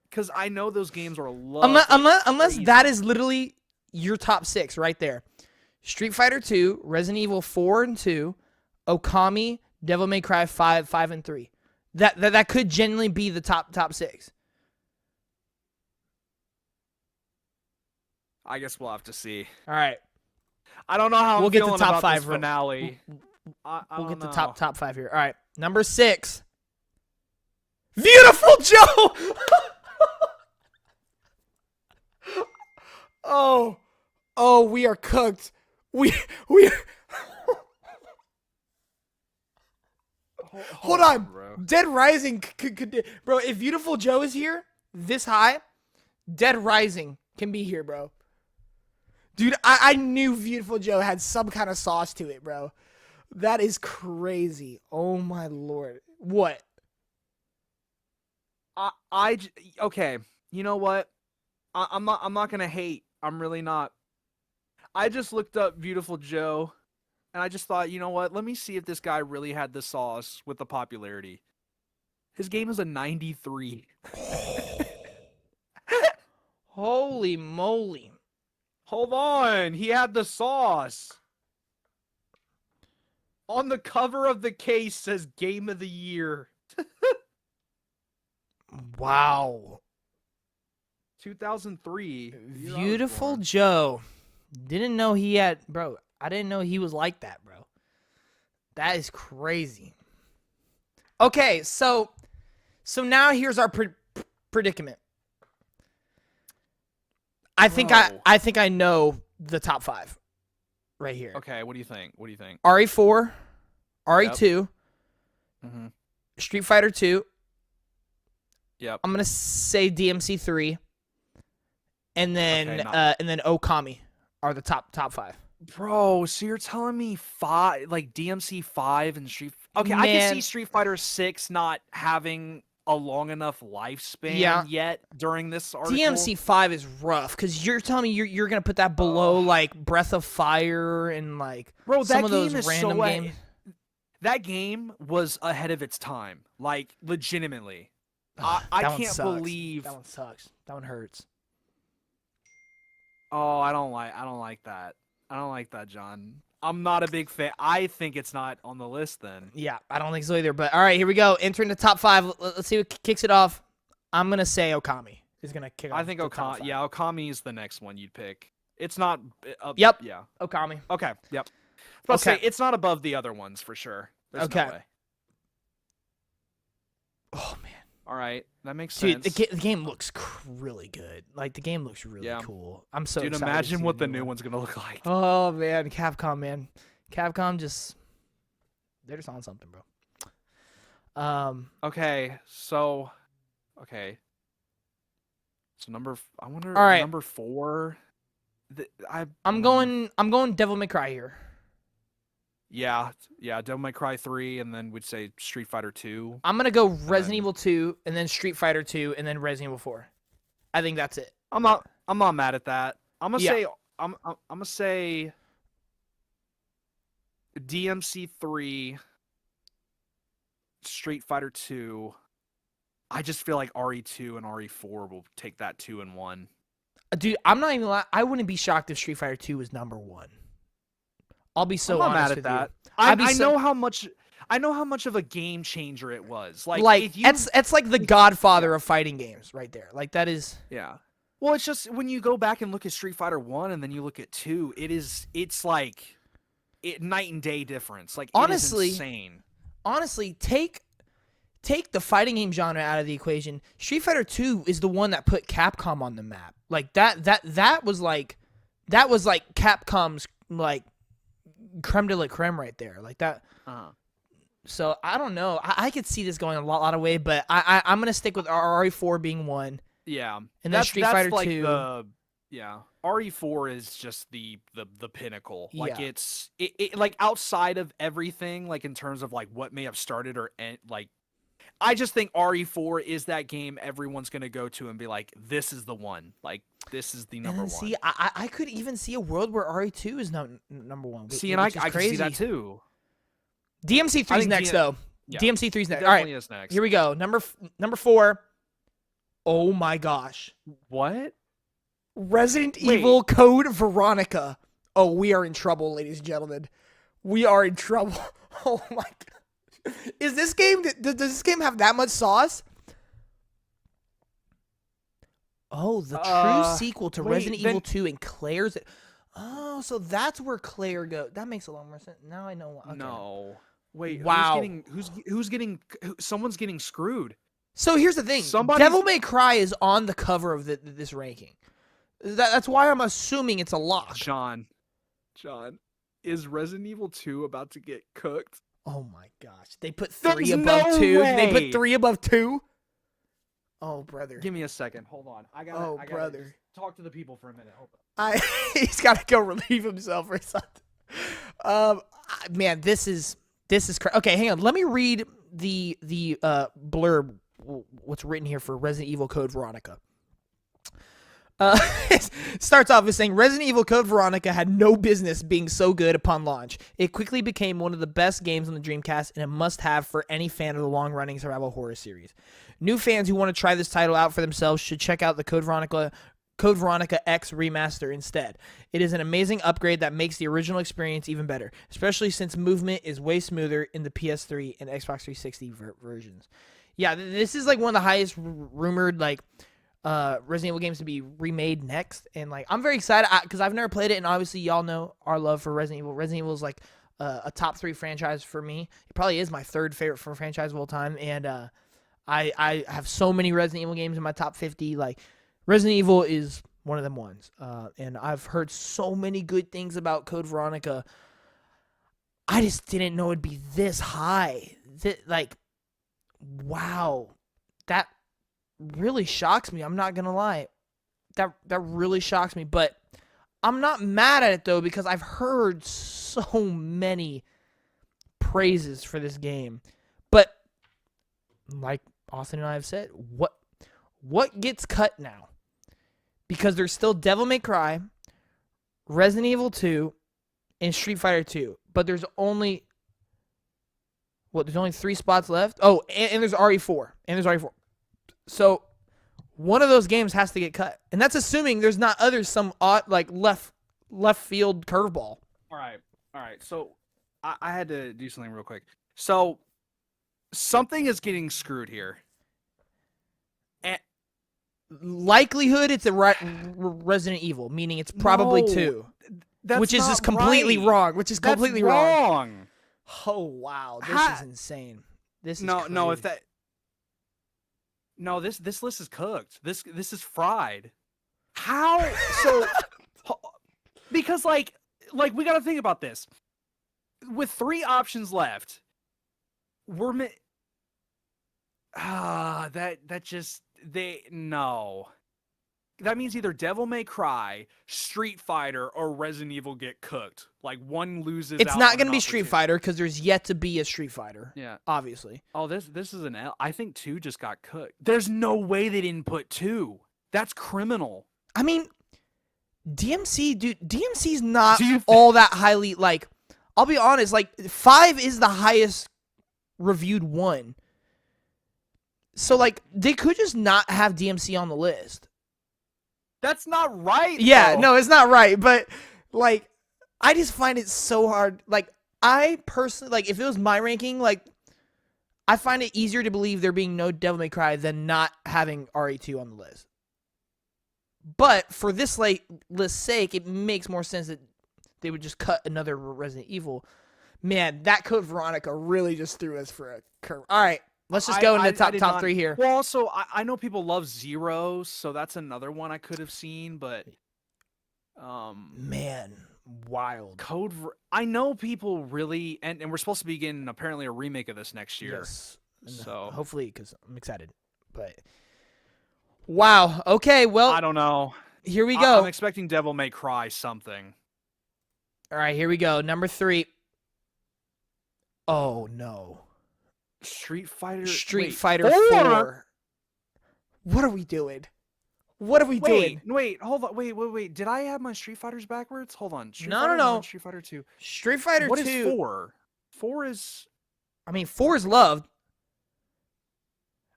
Because I know those games are loved. Unless that is literally your top 6 right there. Street Fighter 2, Resident Evil 4 and 2, Okami, Devil May Cry 5 and 3. That could genuinely be the top 6. I guess we'll have to see. All right. I don't know how We'll I'm get the feeling top about 5 this finale. We'll get the top 5 here. All right. Number 6. Beautiful Joe. Oh, we are cooked. We Hold on. Bro. Dead Rising could bro, if Beautiful Joe is here this high, Dead Rising can be here, bro. Dude, I knew Beautiful Joe had some kind of sauce to it, bro. That is crazy. Oh my lord. What? Okay. You know what? I'm not gonna hate. I'm really not. I just looked up Beautiful Joe, and I just thought, you know what? Let me see if this guy really had the sauce with the popularity. His game is a 93. Holy moly. Hold on. He had the sauce. On the cover of the case says Game of the Year. Wow. 2003. Beautiful Joe. Didn't know he had, bro. I didn't know he was like that, bro. That is crazy. Okay, so now here's our predicament. I think I know the top 5 right here. Okay, what do you think? RE4, RE2, Mm-hmm. Street Fighter 2. Yep. I'm gonna say DMC 3, and then Okami are the top 5. Bro, so you're telling me 5, like DMC 5 and Street? Okay, I can see Street Fighter 6 not having a long enough lifespan yet during this article. DMC 5 is rough because you're telling me you're gonna put that below like Breath of Fire and like some of those random games. That game was ahead of its time, like legitimately. I can't believe that one sucks. That one hurts. Oh, I don't like that. I don't like that, John. I'm not a big fan. I think it's not on the list then. Yeah, I don't think so either. But all right, here we go. Entering the top 5. Let's see what kicks it off. I'm gonna say Okami is gonna kick off. I think Okami. Yeah, Okami is the next one you'd pick. It's not. Yep. Yeah. Okami. Okay. Yep. I was about to say, it's not above the other ones for sure. There's no way. Oh man. All right, that makes sense. Dude, the game looks really good. Like the game looks really cool. I'm so excited. Dude, imagine what the new one's gonna look like. Oh man, Capcom, man. Capcom they're just on something, bro. Okay, so number. I wonder. All right. Number 4. I'm going Devil May Cry here. Yeah, Devil May Cry 3, and then we'd say Street Fighter 2. I'm gonna go Resident Evil 2, and then Street Fighter 2, and then Resident Evil 4. I think that's it. I'm not mad at that. I'm gonna say DMC 3, Street Fighter 2. I just feel like RE2 and RE4 will take that 2 and 1. Dude, I'm not even lying. I wouldn't be shocked if Street Fighter 2 was number 1. I'll be so I'm not honest mad at with that. You. I know how much of a game changer it was. Like it's like the Godfather of fighting games right there. Like that is. Yeah. Well, it's just when you go back and look at Street Fighter 1 and then you look at 2, it's like night and day difference. Like honestly, it is insane. Honestly, take the fighting game genre out of the equation. Street Fighter 2 is the one that put Capcom on the map. Like that was like Capcom's like creme de la creme right there. Like that. So I don't know. I could see this going a lot of way, but I'm gonna stick with RE4 being 1. Yeah, and then Street Fighter like 2. RE4 is just the pinnacle. Like Yeah. it like outside of everything, like in terms of like what may have started or like. I just think RE4 is that game everyone's gonna go to and be like, "This is the one. Like, this is the number one." See, I could even see a world where RE2 is number 1. See, and I can see that too. DMC 3's next though. Yeah, DMC 3's it next. All definitely right, is next. here we go. Number 4. Oh my gosh. What? Resident Evil Code Veronica. Oh, we are in trouble, ladies and gentlemen. We are in trouble. Oh my god. Is this game, does this game have that much sauce? Oh, the true sequel to Resident Evil 2 and Claire's. Oh, so that's where Claire goes. That makes a lot more sense. Now I know. Okay. No. Wait. Wow. Someone's getting screwed. So here's the thing. Devil May Cry is on the cover of this ranking. That's why I'm assuming it's a lock. John, is Resident Evil 2 about to get cooked? Oh my gosh. They put 3 above 2. Way. They put 3 above 2? Oh, brother. Give me a second. Hold on. I gotta brother. Talk to the people for a minute. Hold on. He's got to go relieve himself or something. Man, this is crazy. Okay, hang on. Let me read the blurb. What's written here for Resident Evil Code Veronica. Starts off with saying Resident Evil Code Veronica had no business being so good upon launch. It quickly became one of the best games on the Dreamcast and a must-have for any fan of the long-running survival horror series. New fans who want to try this title out for themselves should check out the Code Veronica X remaster instead. It is an amazing upgrade that makes the original experience even better, especially since movement is way smoother in the PS3 and Xbox 360 versions. Yeah, this is like one of the highest rumored like Resident Evil games to be remade next, and like I'm very excited because I've never played it, and obviously y'all know our love for Resident Evil. Resident Evil is like a top 3 franchise for me. It probably is my 3rd favorite franchise of all time, and I have so many Resident Evil games in my top 50. Like Resident Evil is one of them ones, and I've heard so many good things about Code Veronica. I just didn't know it'd be this high. Like, wow, that really shocks me. I'm not gonna lie, that really shocks me. But I'm not mad at it though because I've heard so many praises for this game. But like Austin and I have said, what gets cut now? Because there's still Devil May Cry, Resident Evil 2, and Street Fighter 2. But there's only 3 spots left. Oh, and there's RE4. So one of those games has to get cut. And that's assuming there's not some odd like left field curveball. All right. So I had to do something real quick. So something is getting screwed here. Likelihood it's a Resident Evil, meaning it's probably 2. Which is just completely wrong. Wrong. Oh wow, this is insane. This is crazy. This list is cooked. This is fried. How? So because like we got to think about this. With 3 options left, that means either Devil May Cry, Street Fighter, or Resident Evil get cooked. Like one loses. It's not going to be Street Fighter because there's yet to be a Street Fighter. Yeah, obviously. Oh, this is an L. I think 2 just got cooked. There's no way they didn't put 2. That's criminal. I mean, DMC's not all that highly like. I'll be honest. Like 5 is the highest reviewed one. So like they could just not have DMC on the list. That's not right. Yeah, though. no, it's not right. But like, I just find it so hard. Like, I personally, like, if it was my ranking, like, I find it easier to believe there being no Devil May Cry than not having RE2 on the list. But for this list's sake, it makes more sense that they would just cut another Resident Evil. Man, that Code Veronica really just threw us for a curve. All right. Let's just go into the top 3 here. Well, also, I know people love Zero, so that's another one I could have seen, but... Man, wild. I know people really... And we're supposed to be getting, apparently, a remake of this next year. Yes. So hopefully, because I'm excited. But... Wow. Okay, well... I don't know. Here we go. I'm expecting Devil May Cry something. All right, here we go. Number 3. Oh, no. Street Fighter 4. What are we doing? Wait, hold on. Wait. Did I have my Street Fighters backwards? Hold on. No. Street Fighter 2. Street Fighter 2. What is 4? 4 is. I mean, 4 is loved.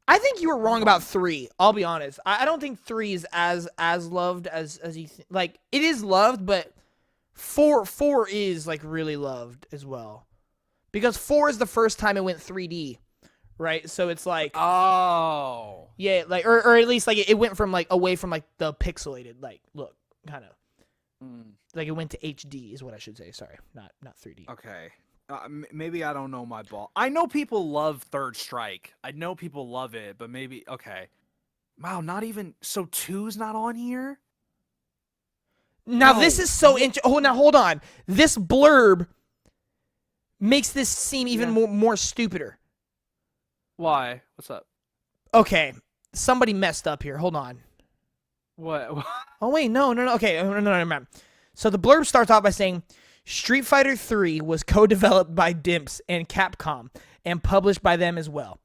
I think you were wrong about 3. I'll be honest. I don't think 3 is as loved as you like. It is loved, but 4 is like really loved as well, because 4 is the first time it went 3D, right? So it's like, Oh. yeah, like or at least like it went from like away from like the pixelated like look, kind of like it went to HD is what I should say. Sorry, not 3D. Okay. Maybe I don't know my ball. I know people love Third Strike. I know people love it, but maybe okay. Wow, not even so. 2's not on here. Now No. this is so Oh, now hold on. This blurb makes this seem even more stupider. Why? What's up? Okay, somebody messed up here. Hold on. What? Oh wait, no. Okay, no. So the blurb starts off by saying, Street Fighter 3 was co-developed by Dimps and Capcom and published by them as well.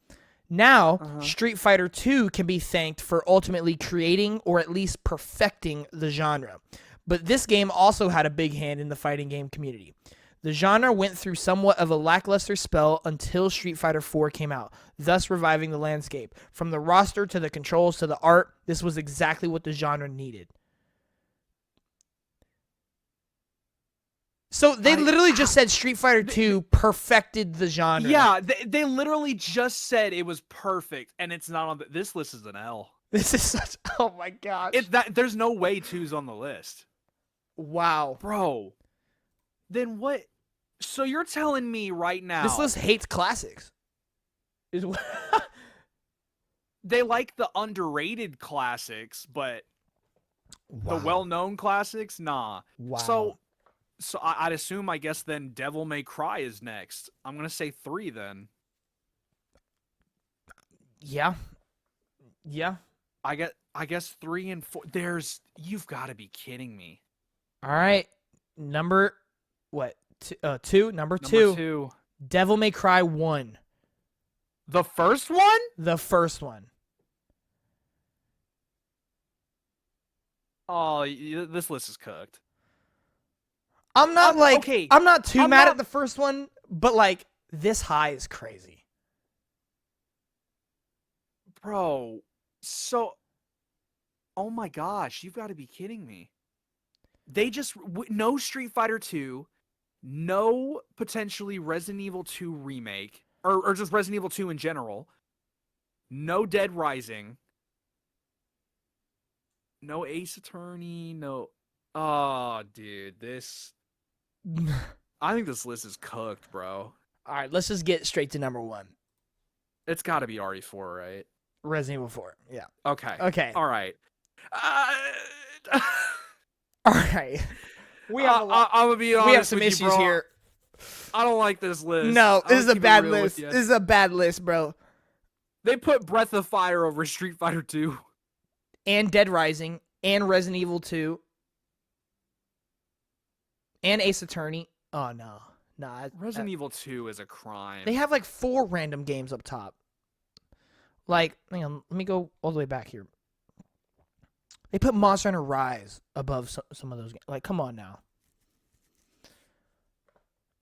Now, Street Fighter 2 can be thanked for ultimately creating or at least perfecting the genre. But this game also had a big hand in the fighting game community. The genre went through somewhat of a lackluster spell until Street Fighter 4 came out, thus reviving the landscape. From the roster to the controls to the art, this was exactly what the genre needed. So they literally just said Street Fighter 2 perfected the genre. Yeah, they literally just said it was perfect, and it's not on this list. Is an L. This is such. Oh my gosh. There's no way 2's on the list. Wow, bro. Then what? So you're telling me right now this list hates classics. Is what? They like the underrated classics, but the well-known classics, nah. Wow. So I'd assume, I guess, then Devil May Cry is next. I'm going to say 3 then. Yeah. I guess 3 and 4. You've got to be kidding me. All right. Number 2? Number 2. Devil May Cry 1. The first one? The first one. Oh, this list is cooked. I'm not I'm not too mad at the first one, but like this high is crazy. Bro, so oh my gosh, you've got to be kidding me. They just no Street Fighter 2, no potentially Resident Evil 2 remake or just Resident Evil 2 in general. No Dead Rising. No Ace Attorney, no. Oh, dude, this I think this list is cooked, bro. All right, let's just get straight to number 1. It's got to be RE4, right? Resident Evil 4. Yeah. Okay. All right. All right. I'm gonna be honest. We have some with issues you, bro. here. I don't like this list. No, this is a bad list. This is a bad list, bro. They put Breath of Fire over Street Fighter 2. And Dead Rising. And Resident Evil 2. And Ace Attorney. Oh, no. Nah. Resident Evil 2 is a crime. They have like 4 random games up top. Like, hang on. Let me go all the way back here. They put Monster Hunter Rise above some of those games. Like, come on now.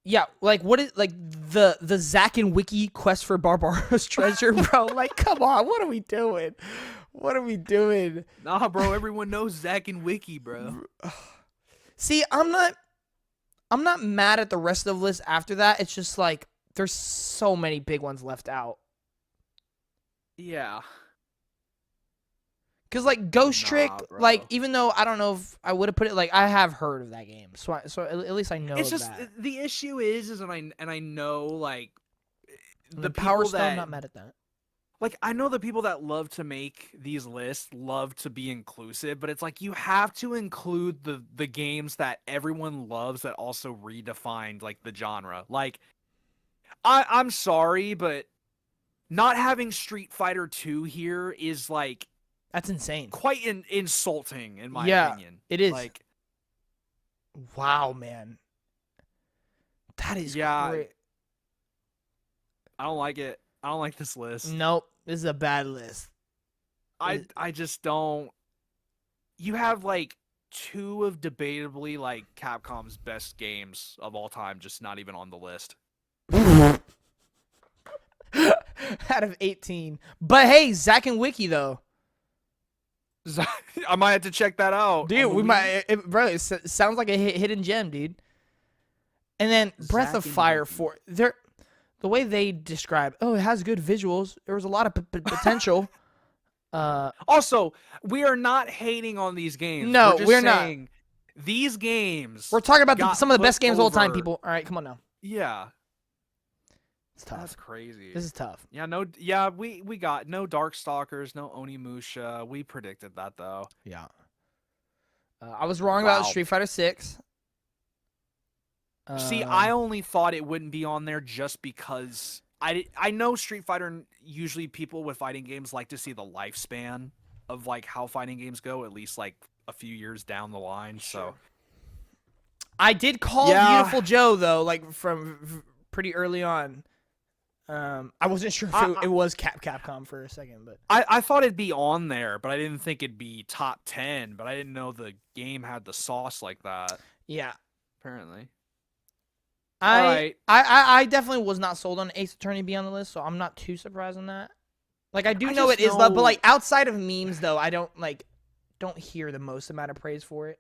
Yeah, like what is like the Zack and Wiki Quest for Barbaro's Treasure, bro? Like, come on, what are we doing? What are we doing? Nah, bro, everyone knows Zack and Wiki, bro. See, I'm not mad at the rest of the list after that. It's just like there's so many big ones left out. Yeah. Cause like Ghost Trick, bro. like even though I don't know if I would have put it, like I have heard of that game, so at least I know. It's just that. The issue is and I know like the Power Stone. I'm not mad at that. Like I know the people that love to make these lists love to be inclusive, but it's like you have to include the games that everyone loves that also redefined like the genre. Like I'm sorry, but not having Street Fighter 2 here is like. That's insane. Quite insulting, in my opinion. It is. Like, wow, man. That is great. I don't like it. I don't like this list. Nope. This is a bad list. I just don't. You have, like, 2 of debatably, like, Capcom's best games of all time just not even on the list. Out of 18. But hey, Zack and Wiki though. I might have to check that out. Dude, we might, bro. It sounds like a hidden gem, dude. And then Breath Zack of and Fire Wiki. 4. The way they describe, it has good visuals. There was a lot of potential. Also, we are not hating on these games. No, we're just we're not. saying these games. We're talking about got some of the best put games of all time, over- people. All right, come on now. Yeah, It's tough. that's crazy. This is tough. Yeah, no, yeah, we got no Darkstalkers, no Onimusha. We predicted that though. Yeah. I was wrong about Wow. Street Fighter 6. See, I only thought it wouldn't be on there just because I know Street Fighter, usually people with fighting games like to see the lifespan of like how fighting games go, at least like a few years down the line. So I did call Yeah. Beautiful Joe though, like from pretty early on. I wasn't sure if it was Capcom for a second, but I thought it'd be on there, but I didn't think it'd be top 10. But I didn't know the game had the sauce like that. yeah. Apparently. I, Alright. I definitely was not sold on Ace Attorney being on the list, so I'm not too surprised on that. Like I do I know it just is loved, but know- like outside of memes though, I don't hear the most amount of praise for it.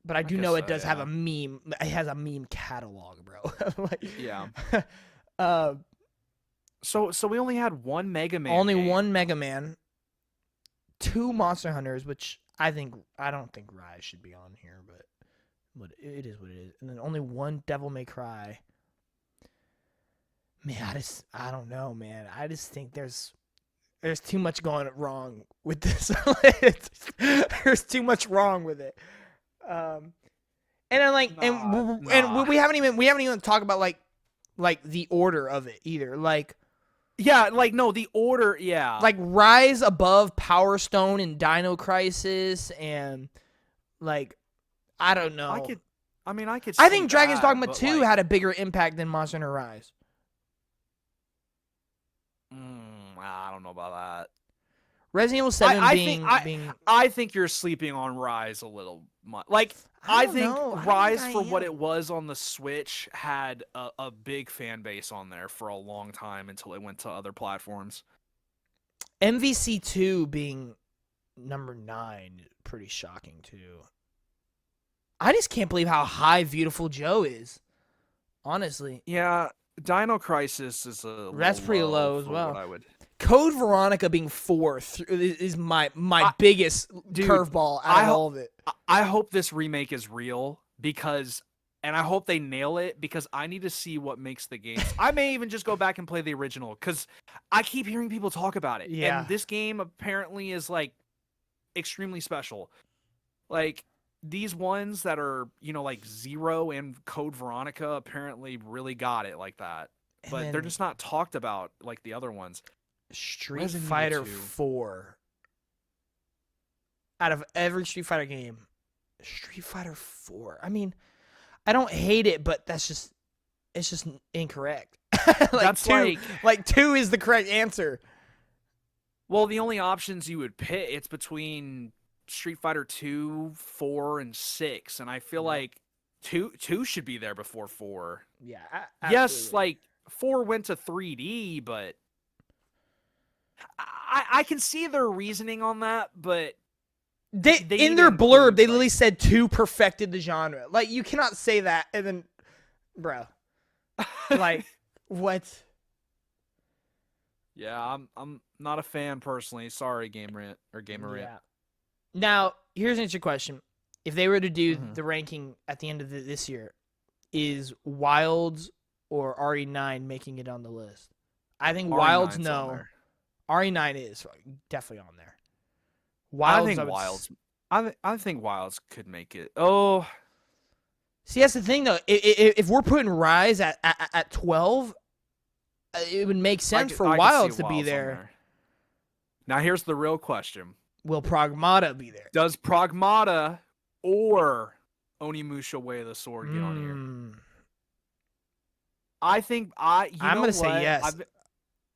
But I do guess know it so, does have yeah. a meme. It has a meme catalog, bro. Like, Yeah. uh, So we only had one Mega Man. only game. one Mega Man, 2 Monster Hunters, which I don't think Rise should be on here, but it is what it is. And then only one Devil May Cry. Man, I don't know, man. I just think there's too much going wrong with this. There's too much wrong with it. And then Nah. we haven't even talked about like the order of it either. Like Yeah, like no, the order, yeah. like Rise above Power Stone and Dino Crisis and like I don't know. I could I see think Dragon's that, Dogma but, 2 like, had a bigger impact than Monster Hunter Rise. I don't know about that. Resident Evil 7 I being I think you're sleeping on Rise a little much. Like I don't think know. I don't Rise, think for I what am. it was on the Switch, had a big fan base on there for a long time until it went to other platforms. MVC 2 being number 9 pretty shocking too. I just can't believe how high Beautiful Joe is. Honestly. Yeah, Dino Crisis is a That's little pretty low as for well. what I would. Code Veronica being 4th is my biggest Dude, curveball out I of ho- all of it. I hope this remake is real and I hope they nail it because I need to see what makes the games. I may even just go back and play the original because I keep hearing people talk about it. Yeah. And this game apparently is like extremely special. Like these ones that are, like Zero and Code Veronica apparently really got it like that. And But then they're just not talked about like the other ones. Street Resident Evil Fighter 2. 4. Out of every Street Fighter game, Street Fighter 4. I mean, I don't hate it, but it's just incorrect. That's 2, 2 is the correct answer. Well, the only options you would pick, it's between Street Fighter 2, 4, and 6, and I feel like 2 should be there before 4. Yeah. Yes, absolutely. like 4 went to 3D, but I can see their reasoning on that, but They They in need their to blurb, include, they like- literally said 2 perfected the genre. Like, you cannot say that and then, bro. Like, what? yeah, I'm not a fan personally. Sorry, Gamer Rant. Yeah. Now, here's an interesting question. If they were to do Mhm. the ranking at the end of this year, is Wilds or RE9 making it on the list? I think Wilds, RE9's on no. there. RE9 is definitely on there. I Wilds, think would Wilds. I think Wilds could make it. Oh, See, that's the thing, though. If we're putting Rise at 12, it would make sense for I could see Wilds to be Wilds on there. Now here's the real question: Will Pragmata be there? does Pragmata or Onimusha Way of the Sword get on here? Mm. I think I'm gonna gonna say yes.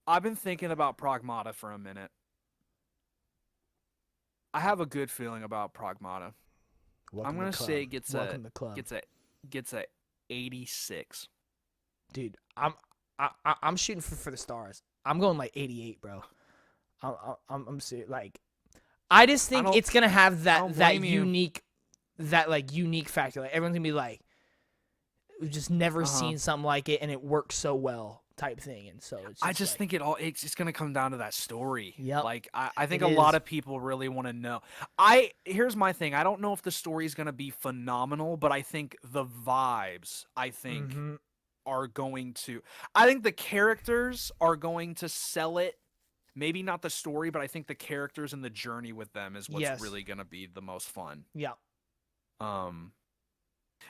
I've been thinking about Pragmata for a minute. I have a good feeling about Pragmata. Welcome I'm gonna to say club. it Welcome to club. gets a 86. dude, I'm shooting for the stars. I'm going like 88, bro. I'm serious. Like, I just think it's gonna have that unique factor. Like everyone's gonna be like, we've just never seen something like it, and it works so well, type thing. And so it's just think it's just gonna come down to that story. Yep. Like I think a lot of people really want to know. Here's my thing. I don't know if the story is gonna be phenomenal, but I think the vibes. Are going to. I think the characters are going to sell it. Maybe not the story, but I think the characters and the journey with them is what's really gonna be the most fun. Yeah. And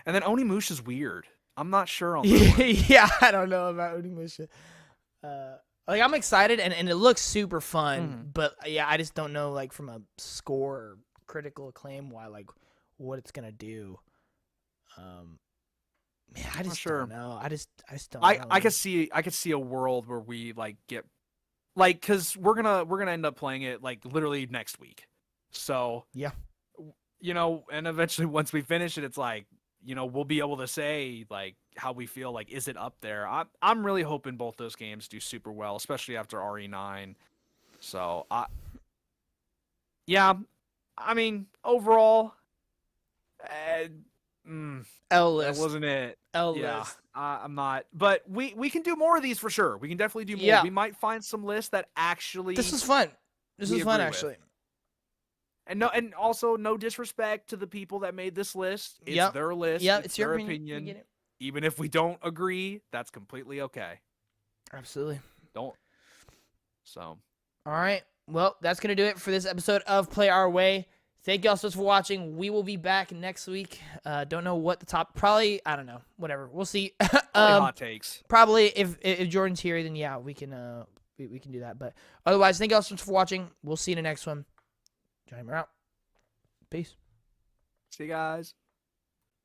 then Onimusha's weird. I'm not sure on that one. Yeah, I don't know about Onimusha. Like I'm excited and it looks super fun, but yeah, I just don't know like from a score or critical acclaim like what it's gonna do. Man, I just don't know. I just don't know. I could see a world where we like get like because we're gonna end up playing it like literally next week. So yeah, and eventually once we finish it, it's like we'll be able to say like how we feel. Like, is it up there? I'm really hoping both those games do super well, especially after RE9. So I mean overall, L list. That wasn't it. L list. I'm not. But we can do more of these for sure. We can definitely do more. Yeah. We might find some lists that actually. This was fun. This was fun actually. And also no disrespect to the people that made this list. It's their list. Yeah, it's your opinion. Even if we don't agree, that's completely okay. Absolutely. Don't. So. All right. Well, that's gonna do it for this episode of Play Our Way. Thank you all so much for watching. We will be back next week. Don't know what the top. Probably, I don't know. Whatever. We'll see. Hot takes. Probably if Jordan's here, then yeah, we can we can do that. But otherwise, thank you all so much for watching. We'll see you in the next one. Johnnymmer out. Peace. See you guys.